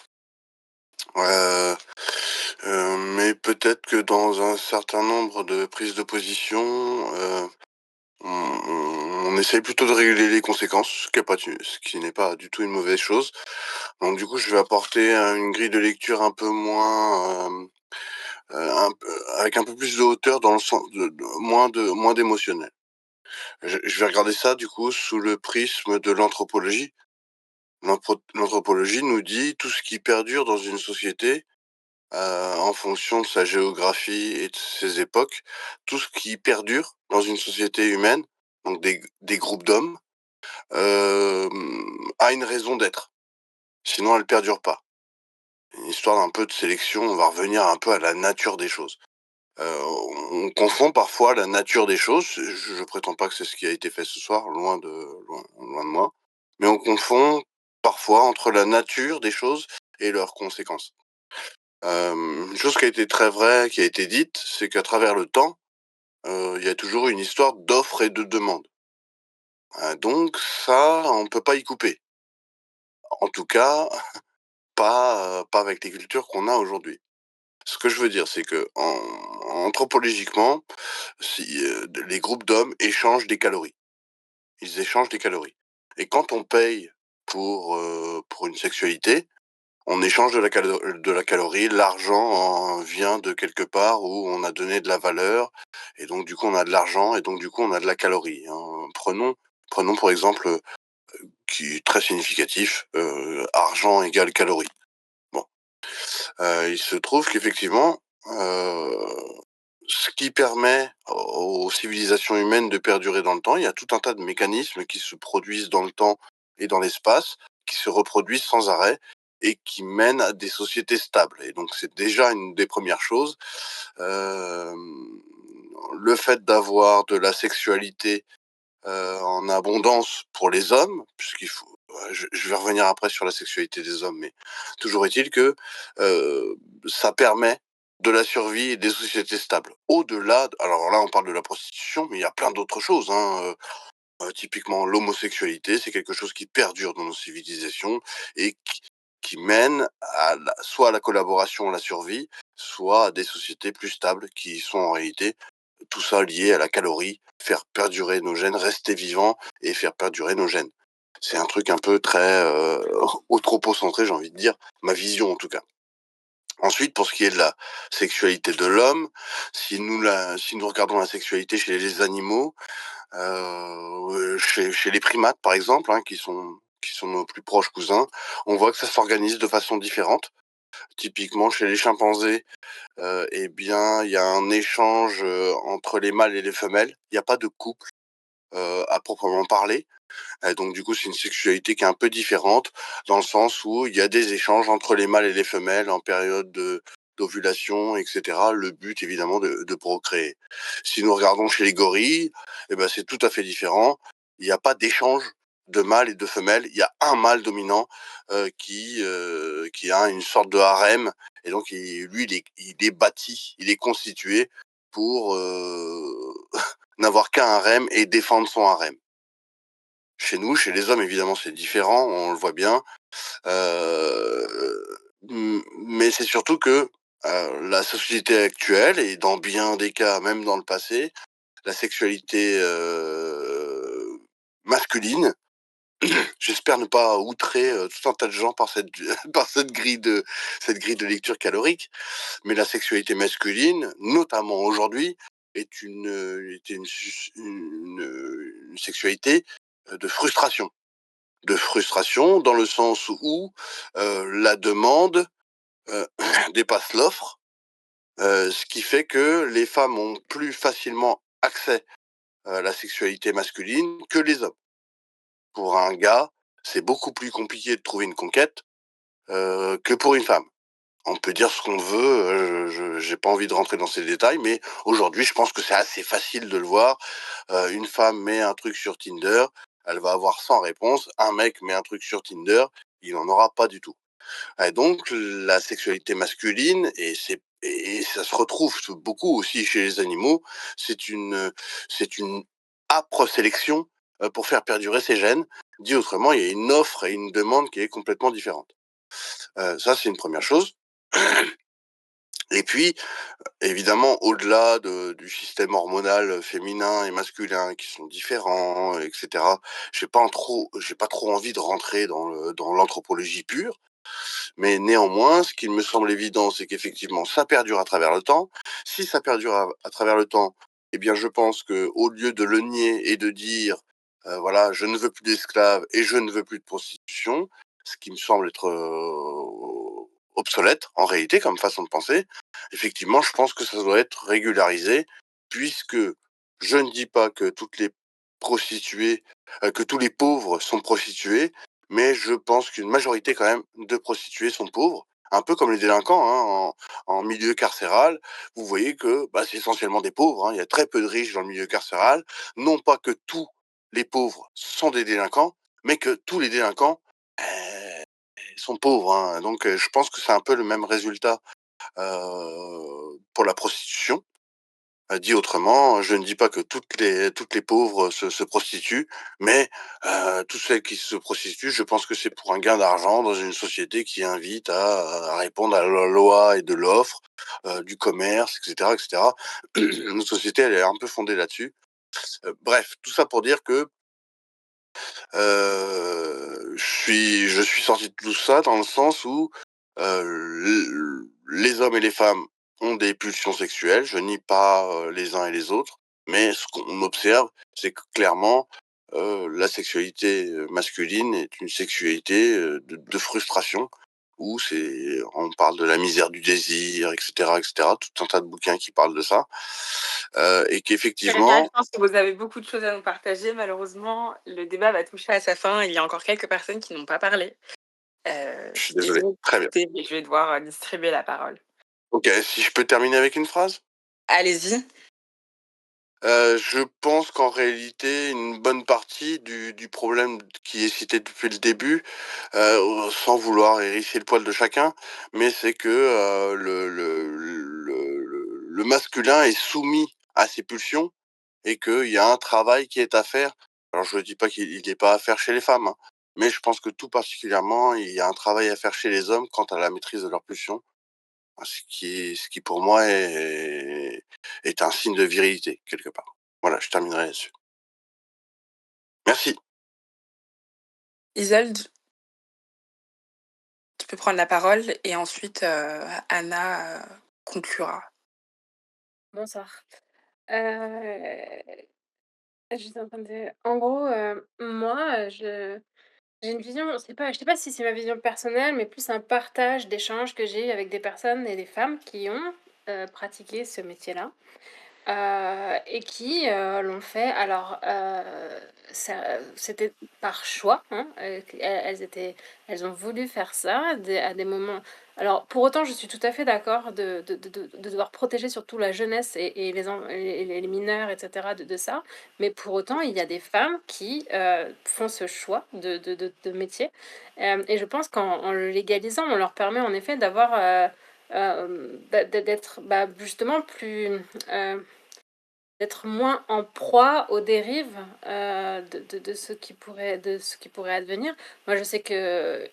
Mais peut-être que dans un certain nombre de prises de position, on essaye plutôt de réguler les conséquences, ce qui n'est pas du tout une mauvaise chose. Donc du coup, je vais apporter une grille de lecture un peu moins, avec un peu plus de hauteur dans le sens moins d'émotionnel. Je vais regarder ça du coup sous le prisme de l'anthropologie. L'anthropologie nous dit tout ce qui perdure dans une société, en fonction de sa géographie et de ses époques, tout ce qui perdure dans une société humaine, donc des groupes d'hommes, a une raison d'être. Sinon, elle perdure pas. une histoire un peu de sélection, on va revenir un peu à la nature des choses. On confond parfois la nature des choses, je prétends pas que c'est ce qui a été fait ce soir, loin de moi, mais on confond parfois entre la nature des choses et leurs conséquences. Une chose qui a été très vraie, qui a été dite, c'est qu'à travers le temps, il y a toujours une histoire d'offre et de demande. Donc ça, on peut pas y couper. En tout cas, pas avec les cultures qu'on a aujourd'hui. Ce que je veux dire, c'est que anthropologiquement, si, les groupes d'hommes échangent des calories. Ils échangent des calories. Et quand on paye pour une sexualité, on échange de la calorie. L'argent vient de quelque part où on a donné de la valeur, et donc du coup on a de l'argent, et donc du coup on a de la calorie, hein. Prenons pour exemple, qui est très significatif, argent égale calorie. Bon, il se trouve qu'effectivement, ce qui permet aux civilisations humaines de perdurer dans le temps, il y a tout un tas de mécanismes qui se produisent dans le temps et dans l'espace, qui se reproduisent sans arrêt et qui mènent à des sociétés stables. Et donc c'est déjà une des premières choses. Le fait d'avoir de la sexualité en abondance pour les hommes, puisqu'il faut je vais revenir après sur la sexualité des hommes, mais toujours est-il que, heu, ça permet de la survie et des sociétés stables. Au-delà d alors là, on parle de la prostitution, mais il y a plein d'autres choses, hein, typiquement l'homosexualité, c'est quelque chose qui perdure dans nos civilisations et qui mène à la soit à la collaboration, à la survie, soit à des sociétés plus stables qui sont en réalité tout ça lié à la calorie, faire perdurer nos gènes, rester vivants et faire perdurer nos gènes. C'est un truc un peu très, anthropocentré, j'ai envie de dire, ma vision en tout cas. Ensuite, pour ce qui est de la sexualité de l'homme, si nous regardons la sexualité chez les animaux, chez les primates par exemple, hein, qui sont nos plus proches cousins, on voit que ça s'organise de façon différente. Typiquement chez les chimpanzés, eh bien, il y a un échange, entre les mâles et les femelles. Il y a pas de couple, à proprement parler. Donc du coup, c'est une sexualité qui est un peu différente, dans le sens où il y a des échanges entre les mâles et les femelles en période d'ovulation, et cetera. Le but évidemment de procréer. Si nous regardons chez les gorilles, eh ben, c'est tout à fait différent. Il y a pas d'échange de mâles et de femelles. Il y a un mâle dominant, qui a une sorte de harem, et donc il est bâti, il est constitué pour, n'avoir qu'un harem et défendre son harem. Chez nous, chez les hommes, évidemment, c'est différent, on le voit bien. Mais c'est surtout que, la société actuelle et dans bien des cas, même dans le passé, la sexualité, masculine, j'espère ne pas outrer, tout un tas de gens par cette par cette grille de lecture calorique, mais la sexualité masculine, notamment aujourd'hui, était une sexualité, de frustration. De frustration dans le sens où, la demande, heu, dépasse l'offre, ce qui fait que les femmes ont plus facilement accès à la sexualité masculine que les hommes. Pour un gars, c'est beaucoup plus compliqué de trouver une conquête, que pour une femme. On peut dire ce qu'on veut, je j'ai pas envie de rentrer dans ces détails, mais aujourd'hui, je pense que c'est assez facile de le voir. Une femme met un truc sur Tinder, elle va avoir 100 réponses. Un mec met un truc sur Tinder, il en aura pas du tout. Et donc la sexualité masculine, et ça se retrouve beaucoup aussi chez les animaux, c'est une âpre sélection, pour faire perdurer ces gènes. Dit autrement, il y a une offre et une demande qui est complètement différente. Ça, c'est une première chose. Et puis, évidemment, au-delà du système hormonal féminin et masculin qui sont différents, et cetera, j'ai pas trop envie de rentrer dans l'anthropologie pure, mais néanmoins, ce qu'il me semble évident, c'est qu'effectivement, ça perdure à travers le temps. Si ça perdure à travers le temps, eh bien, je pense que au lieu de le nier et de dire, voilà: «Je ne veux plus d'esclaves et je ne veux plus de prostitution», ce qui me semble être, obsolète en réalité comme façon de penser. Effectivement, je pense que ça doit être régularisé, puisque je ne dis pas que toutes les prostituées, que tous les pauvres sont prostitués, mais je pense qu'une majorité quand même de prostituées sont pauvres, un peu comme les délinquants, hein, en milieu carcéral. Vous voyez que, bah, c'est essentiellement des pauvres, hein. Il y a très peu de riches dans le milieu carcéral. Non pas que tous les pauvres sont des délinquants, mais que tous les délinquants, sont pauvres, hein. Donc je pense que c'est un peu le même résultat, pour la prostitution. Dit autrement, je ne dis pas que toutes les pauvres se prostituent, mais toutes celles qui se prostituent, je pense que c'est pour un gain d'argent dans une société qui invite à répondre à la loi et de l'offre, du commerce, et cetera. Notre société, elle est un peu fondée là-dessus. Bref, tout ça pour dire que, je suis sorti de tout ça dans le sens où, les hommes et les femmes ont des pulsions sexuelles, je nie pas, les uns et les autres, mais ce qu'on observe, c'est que clairement, la sexualité, masculine est une sexualité, de frustration où on parle de la misère du désir, et cetera, tout un tas de bouquins qui parlent de ça, et Jérémia, qu'effectivement je pense que vous avez beaucoup de choses à nous partager. Malheureusement, le débat va toucher à sa fin. Il y a encore quelques personnes qui n'ont pas parlé. je Je suis suis désolé. désolée de Très bien. couper, mais je vais devoir distribuer la parole. OK, si je peux terminer avec une phrase? Allez-y. Je pense qu'en réalité, une bonne partie du problème qui est cité depuis le début, sans vouloir hérisser le poil de chacun, mais c'est que, le masculin est soumis à ses pulsions et qu'il y a un travail qui est à faire. Alors je ne dis pas qu'il n'est pas à faire chez les femmes, hein, mais je pense que tout particulièrement, il y a un travail à faire chez les hommes quant à la maîtrise de leurs pulsions. Ce qui pour moi est un signe de virilité, quelque part. Voilà, je terminerai là-dessus. Merci. Isolde, tu peux prendre la parole et ensuite Anna conclura. Bonsoir. J'étais en train de en gros, moi, je j'ai une vision, je sais pas si c'est ma vision personnelle, mais plus un partage d'échanges que j'ai eu avec des personnes et des femmes qui ont, pratiqué ce métier-là. Et qui, l'ont fait alors, ça c'était par choix, hein, elles ont voulu faire ça à des moments alors pour autant, je suis tout à fait d'accord de devoir protéger surtout la jeunesse et les mineurs et cetera de ça, mais pour autant, il y a des femmes qui, font ce choix de métier, et je pense qu'en le légalisant, on leur permet en effet d'avoir, d'être, bah, justement plus, heu d'être moins en proie aux dérives, de ce qui pourrait advenir. Moi, je sais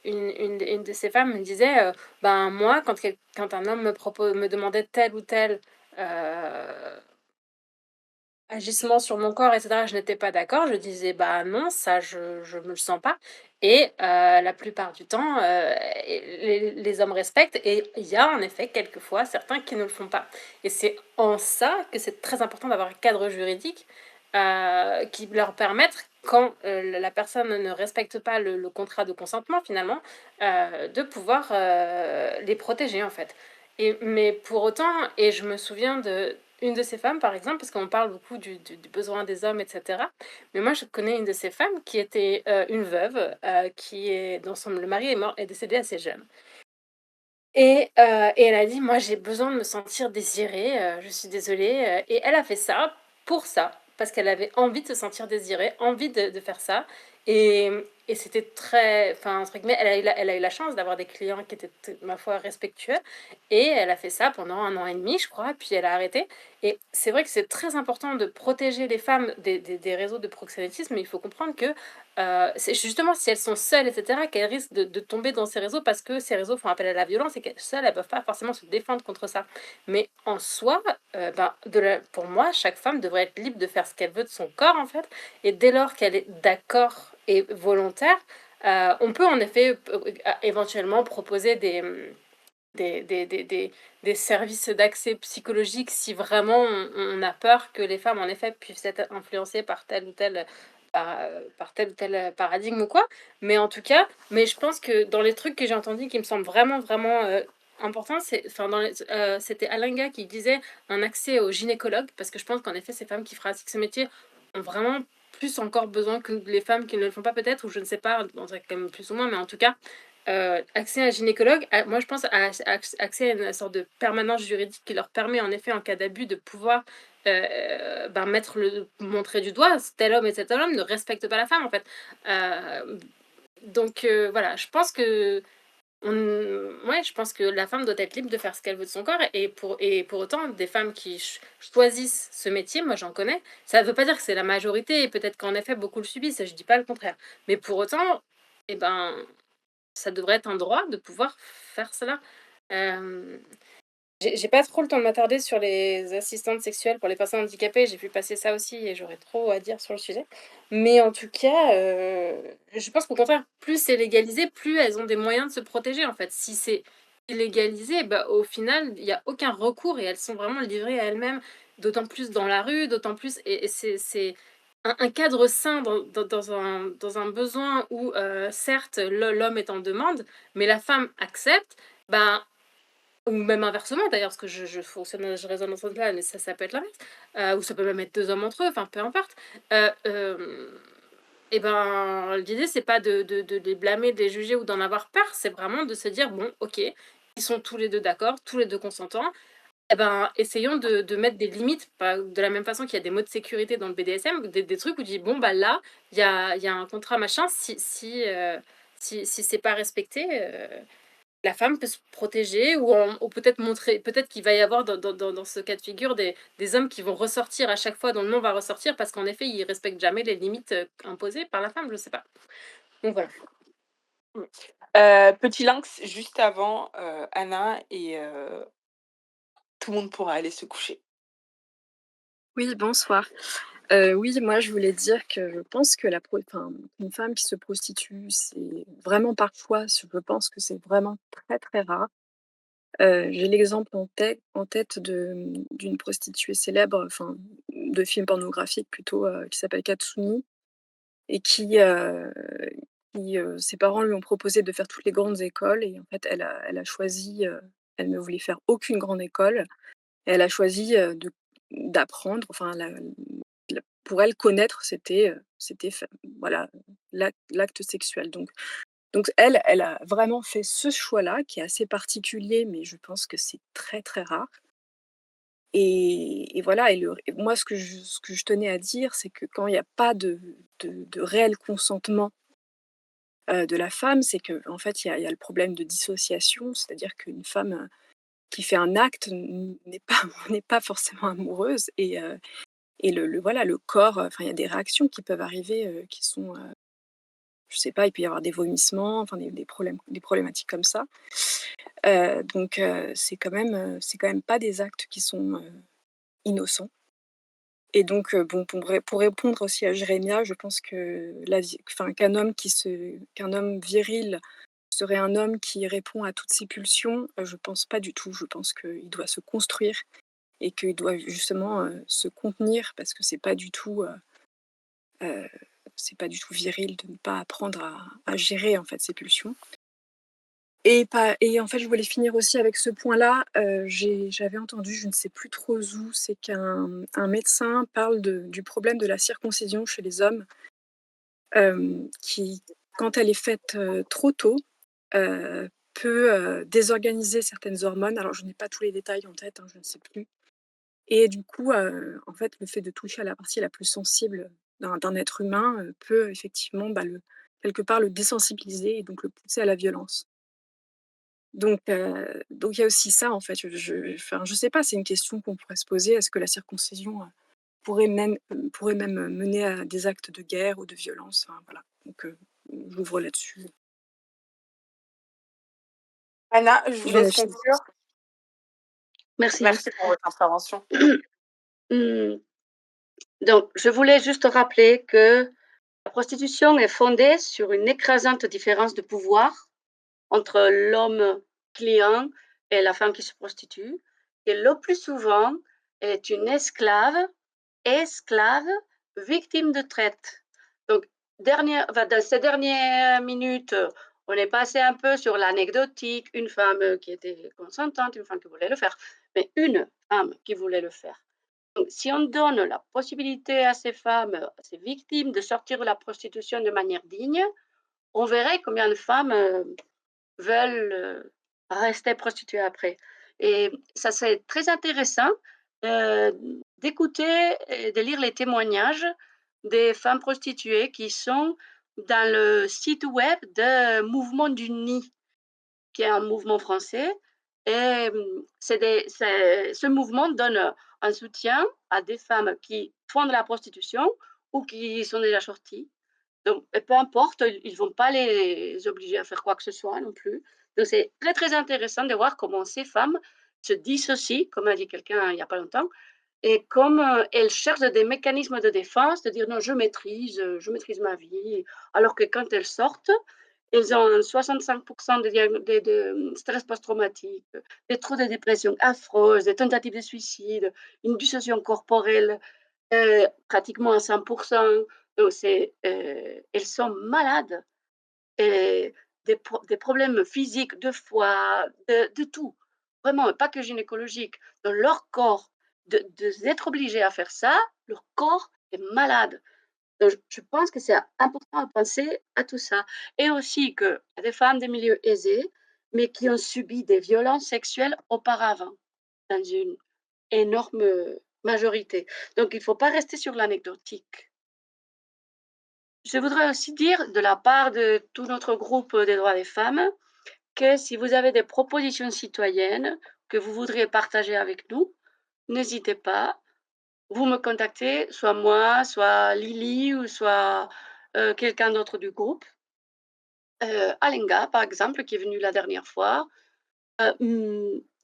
une de ces femmes me disait, «Ben, moi, quand un homme me demandait tel ou tel, heu, agissement sur mon corps et cetera, je n'étais pas d'accord. Je disais: «Bah, non, ça je me le sens pas» et la plupart du temps, les hommes respectent et il y a en effet quelquefois certains qui ne le font pas et c'est en ça que c'est très important d'avoir un cadre juridique, qui leur permettre quand, la personne ne respecte pas le contrat de consentement finalement, de pouvoir, les protéger en fait mais pour autant et je me souviens de une de ces femmes, par exemple, parce qu'on parle beaucoup du besoin des hommes, et cetera. Mais moi, je connais une de ces femmes qui était, une veuve, qui est dont le mari est décédé assez jeune. Et elle a dit: «Moi, j'ai besoin de me sentir désirée, je suis désolée», et elle a fait ça pour ça, parce qu'elle avait envie de se sentir désirée, envie de faire ça et et c'était très enfin, entre guillemets, elle a eu la chance d'avoir des clients qui étaient ma foi respectueux et elle a fait ça pendant 1 an et demi, je crois, puis elle a arrêté et c'est vrai que c'est très important de protéger les femmes des réseaux de proxénétisme, mais il faut comprendre que, c'est justement si elles sont seules et cetera, qu'elles risquent de tomber dans ces réseaux parce que ces réseaux font appel à la violence et qu'elles seules, elles peuvent pas forcément se défendre contre ça. Mais en soi, ben, pour moi, chaque femme devrait être libre de faire ce qu'elle veut de son corps, en fait et dès lors qu'elle est d'accord et volontaire, on peut en effet, éventuellement proposer des services d'accès psychologique si vraiment on a peur que les femmes, en effet, puissent être influencées par par tel ou tel, paradigme ou quoi. Mais en tout cas je pense que dans les trucs que j'ai entendus qui me semblent vraiment, vraiment, importants, c'est enfin c'était Alinga qui disait un accès au gynécologue parce que je pense qu'en effet, ces femmes qui pratiquent ce métier ont vraiment plus encore besoin que les femmes qui ne le font pas peut-être ou je ne sais pas, on dirait quand même plus ou moins, mais en tout cas, accès à un gynécologue, moi je pense à accès à une sorte de permanence juridique qui leur permet en effet en cas d'abus de pouvoir, montrer du doigt: «Tel homme et cet homme ne respectent pas la femme» en fait. Donc voilà, je pense que ouais, je pense que la femme doit être libre de faire ce qu'elle veut de son corps et pour autant, des femmes qui choisissent ce métier, moi j'en connais, ça ne veut pas dire que c'est la majorité et peut-être qu'en effet beaucoup le subissent, je dis pas le contraire. Mais pour autant, et ben, ça devrait être un droit de pouvoir faire cela. Hem j'ai pas trop le temps de m'attarder sur les assistantes sexuelles pour les personnes handicapées, j'ai vu passer ça aussi et j'aurais trop à dire sur le sujet. Mais en tout cas, je pense qu'au contraire, plus c'est légalisé, plus elles ont des moyens de se protéger, en fait. Si c'est illégalisé, bah, au final, il y a aucun recours et elles sont vraiment livrées à elles-mêmes, d'autant plus dans la rue, d'autant plus et c'est un cadre sain dans un besoin où, certes, l'homme est en demande, mais la femme accepte, ben ou même inversement d'ailleurs, parce que je raisonne dans ce sens-là, mais ça peut être l'inverse, ou ça peut même être 2 hommes entre eux, enfin peu importe. Et ben, l'idée c'est pas de les blâmer, de les juger ou d'en avoir peur, c'est vraiment de se dire: «Bon, OK, ils sont tous les 2 d'accord, tous les 2 consentants, et ben, essayons de mettre des limites». Pas de la même façon qu'il y a des mots de sécurité dans le BDSM, des trucs où tu dis: «Bon, bah, là, il y a un contrat machin, si c'est pas respecté, la femme peut se protéger ou peut-être montrer peut-être qu'il va y avoir dans ce cas de figure des hommes qui vont ressortir à chaque fois dont le nom va ressortir parce qu'en effet, ils respectent jamais les limites, imposées par la femme, je sais pas. Donc voilà. Mmh. Petit lynx juste avant, Anna et tout le monde pourra aller se coucher. Oui, bonsoir. Oui, moi, je voulais dire que je pense que une femme qui se prostitue, c'est vraiment par choix. Je pense que c'est vraiment très, très rare. J'ai l'exemple en tête d'une prostituée célèbre, enfin, de film pornographique plutôt, qui s'appelle Katsuni et ses parents lui ont proposé de faire toutes les grandes écoles et en fait, elle a choisi, elle ne voulait faire aucune grande école et elle a choisi, d'apprendre, enfin pour elle connaître c'était voilà, l'acte sexuel donc elle a vraiment fait ce choix-là qui est assez particulier, mais je pense que c'est très, très rare et voilà et moi ce que je tenais à dire, c'est que quand il y a pas de réel consentement, de la femme, c'est qu'en fait il y a le problème de dissociation, c'est-à-dire qu'une femme, qui fait un acte n'est pas n'est pas forcément amoureuse et voilà, le corps, enfin, il y a des réactions qui peuvent arriver, qui sont, je sais pas, il peut y avoir des vomissements, enfin des problématiques comme ça. Donc c'est quand même pas des actes qui sont, innocents et donc bon, pour répondre aussi à Jérémia, je pense que qu'un homme viril serait un homme qui répond à toutes ses pulsions, je pense pas du tout. Je pense qu'il doit se construire et qu'il doit justement, se contenir parce que heu, c'est pas du tout viril de ne pas apprendre à gérer, en fait, ses pulsions et en fait, je voulais finir aussi avec ce point-là, j'avais entendu, je ne sais plus trop où, c'est qu'un médecin parle du problème de la circoncision chez les hommes, qui, quand elle est faite, trop tôt, peut, désorganiser certaines hormones. Alors je n'ai pas tous les détails en tête, hein, je ne sais plus. Et du coup, en fait, le fait de toucher à la partie la plus sensible d'un être humain, peut effectivement, quelque part le désensibiliser et donc le pousser à la violence. Donc il y a aussi ça en fait, je sais pas, c'est une question qu'on pourrait se poser. Est-ce que la circoncision, pourrait même mener à des actes de guerre ou de violence? Enfin voilà, donc j'ouvre là-dessus. Anna, je vous Je laisse me finis. conclure. Merci. Merci pour votre intervention. Mmh, donc je voulais juste rappeler que la prostitution est fondée sur une écrasante différence de pouvoir entre l'homme client et la femme qui se prostitue et le plus souvent est une esclave victime de traite. Donc dans ces dernières minutes, on est passé un peu sur l'anecdotique, une femme, qui était consentante, une femme qui voulait le faire, mais une femme qui voulait le faire. Donc si on donne la possibilité à ces femmes, à ces victimes de sortir de la prostitution de manière digne, on verrait combien de femmes, veulent, rester prostituées après et ça, c'est très intéressant, heu, d'écouter et de lire les témoignages des femmes prostituées qui sont dans le site web de Mouvement du Nid, qui est un mouvement français et c'est ce mouvement donne, un soutien à des femmes qui font de la prostitution ou qui sont déjà sorties. Donc peu importe, ils vont pas les obliger à faire quoi que ce soit non plus. Donc c'est très, très intéressant de voir comment ces femmes se dissocient, comme a dit quelqu'un il y a pas longtemps et comme, elles cherchent des mécanismes de défense, de dire: «Non, je maîtrise ma vie», alors que quand elles sortent, elles ont 65 de stress post-traumatique, des troubles de dépression affreuses, des tentatives de suicide, une dissociation corporelle, pratiquement à 100. Donc elles sont malades et des problèmes physiques, de foie, de tout. Vraiment, pas que gynécologique. Dans leur corps, d'être obligés à faire ça, leur corps est malade. Donc je pense que c'est important de penser à tout ça et aussi qu'il y a des femmes des milieux aisés, mais qui ont subi des violences sexuelles auparavant, dans une énorme, majorité. Donc il ne faut pas rester sur l'anecdotique. Je voudrais aussi dire, de la part de tout notre groupe des droits des femmes, que si vous avez des propositions citoyennes que vous voudriez partager avec nous, n'hésitez pas. Vous me contactez, soit moi, soit Lily ou soit, quelqu'un d'autre du groupe. Alenga, par exemple, qui est venue la dernière fois.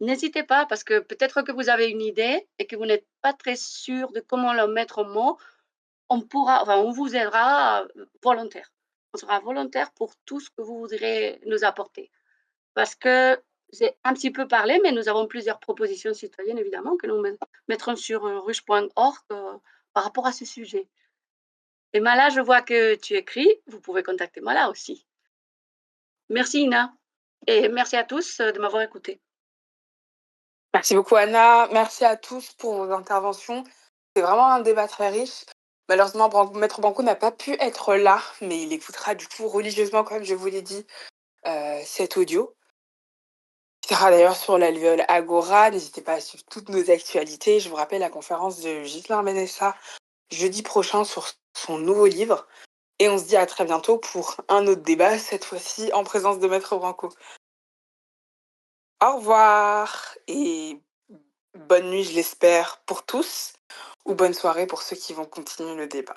N'hésitez pas parce que peut-être que vous avez une idée et que vous n'êtes pas très sûr de comment la mettre en mots. On vous aidera, volontaire. On sera volontaire pour tout ce que vous voudrez nous apporter. Parce que j'ai un petit peu parlé, mais nous avons plusieurs propositions citoyennes évidemment que nous mettrons sur, ruche.org, par rapport à ce sujet. Et Mala, je vois que tu écris, vous pouvez contacter Mala aussi. Merci Ina et merci à tous, de m'avoir écoutée. Merci beaucoup Anna, merci à tous pour vos interventions. C'est vraiment un débat très riche. Malheureusement, Maître Branco n'a pas pu être là, mais il écoutera du coup religieusement, comme je vous l'ai dit, cet audio. Il sera d'ailleurs sur l'alvéole Agora. N'hésitez pas à suivre toutes nos actualités. Je vous rappelle la conférence de Ghislain Benessa jeudi prochain sur son nouveau livre. Et on se dit à très bientôt pour un autre débat, cette fois-ci en présence de Maître Branco. Au revoir et bonne nuit, je l'espère, pour tous, ou bonne soirée pour ceux qui vont continuer le débat.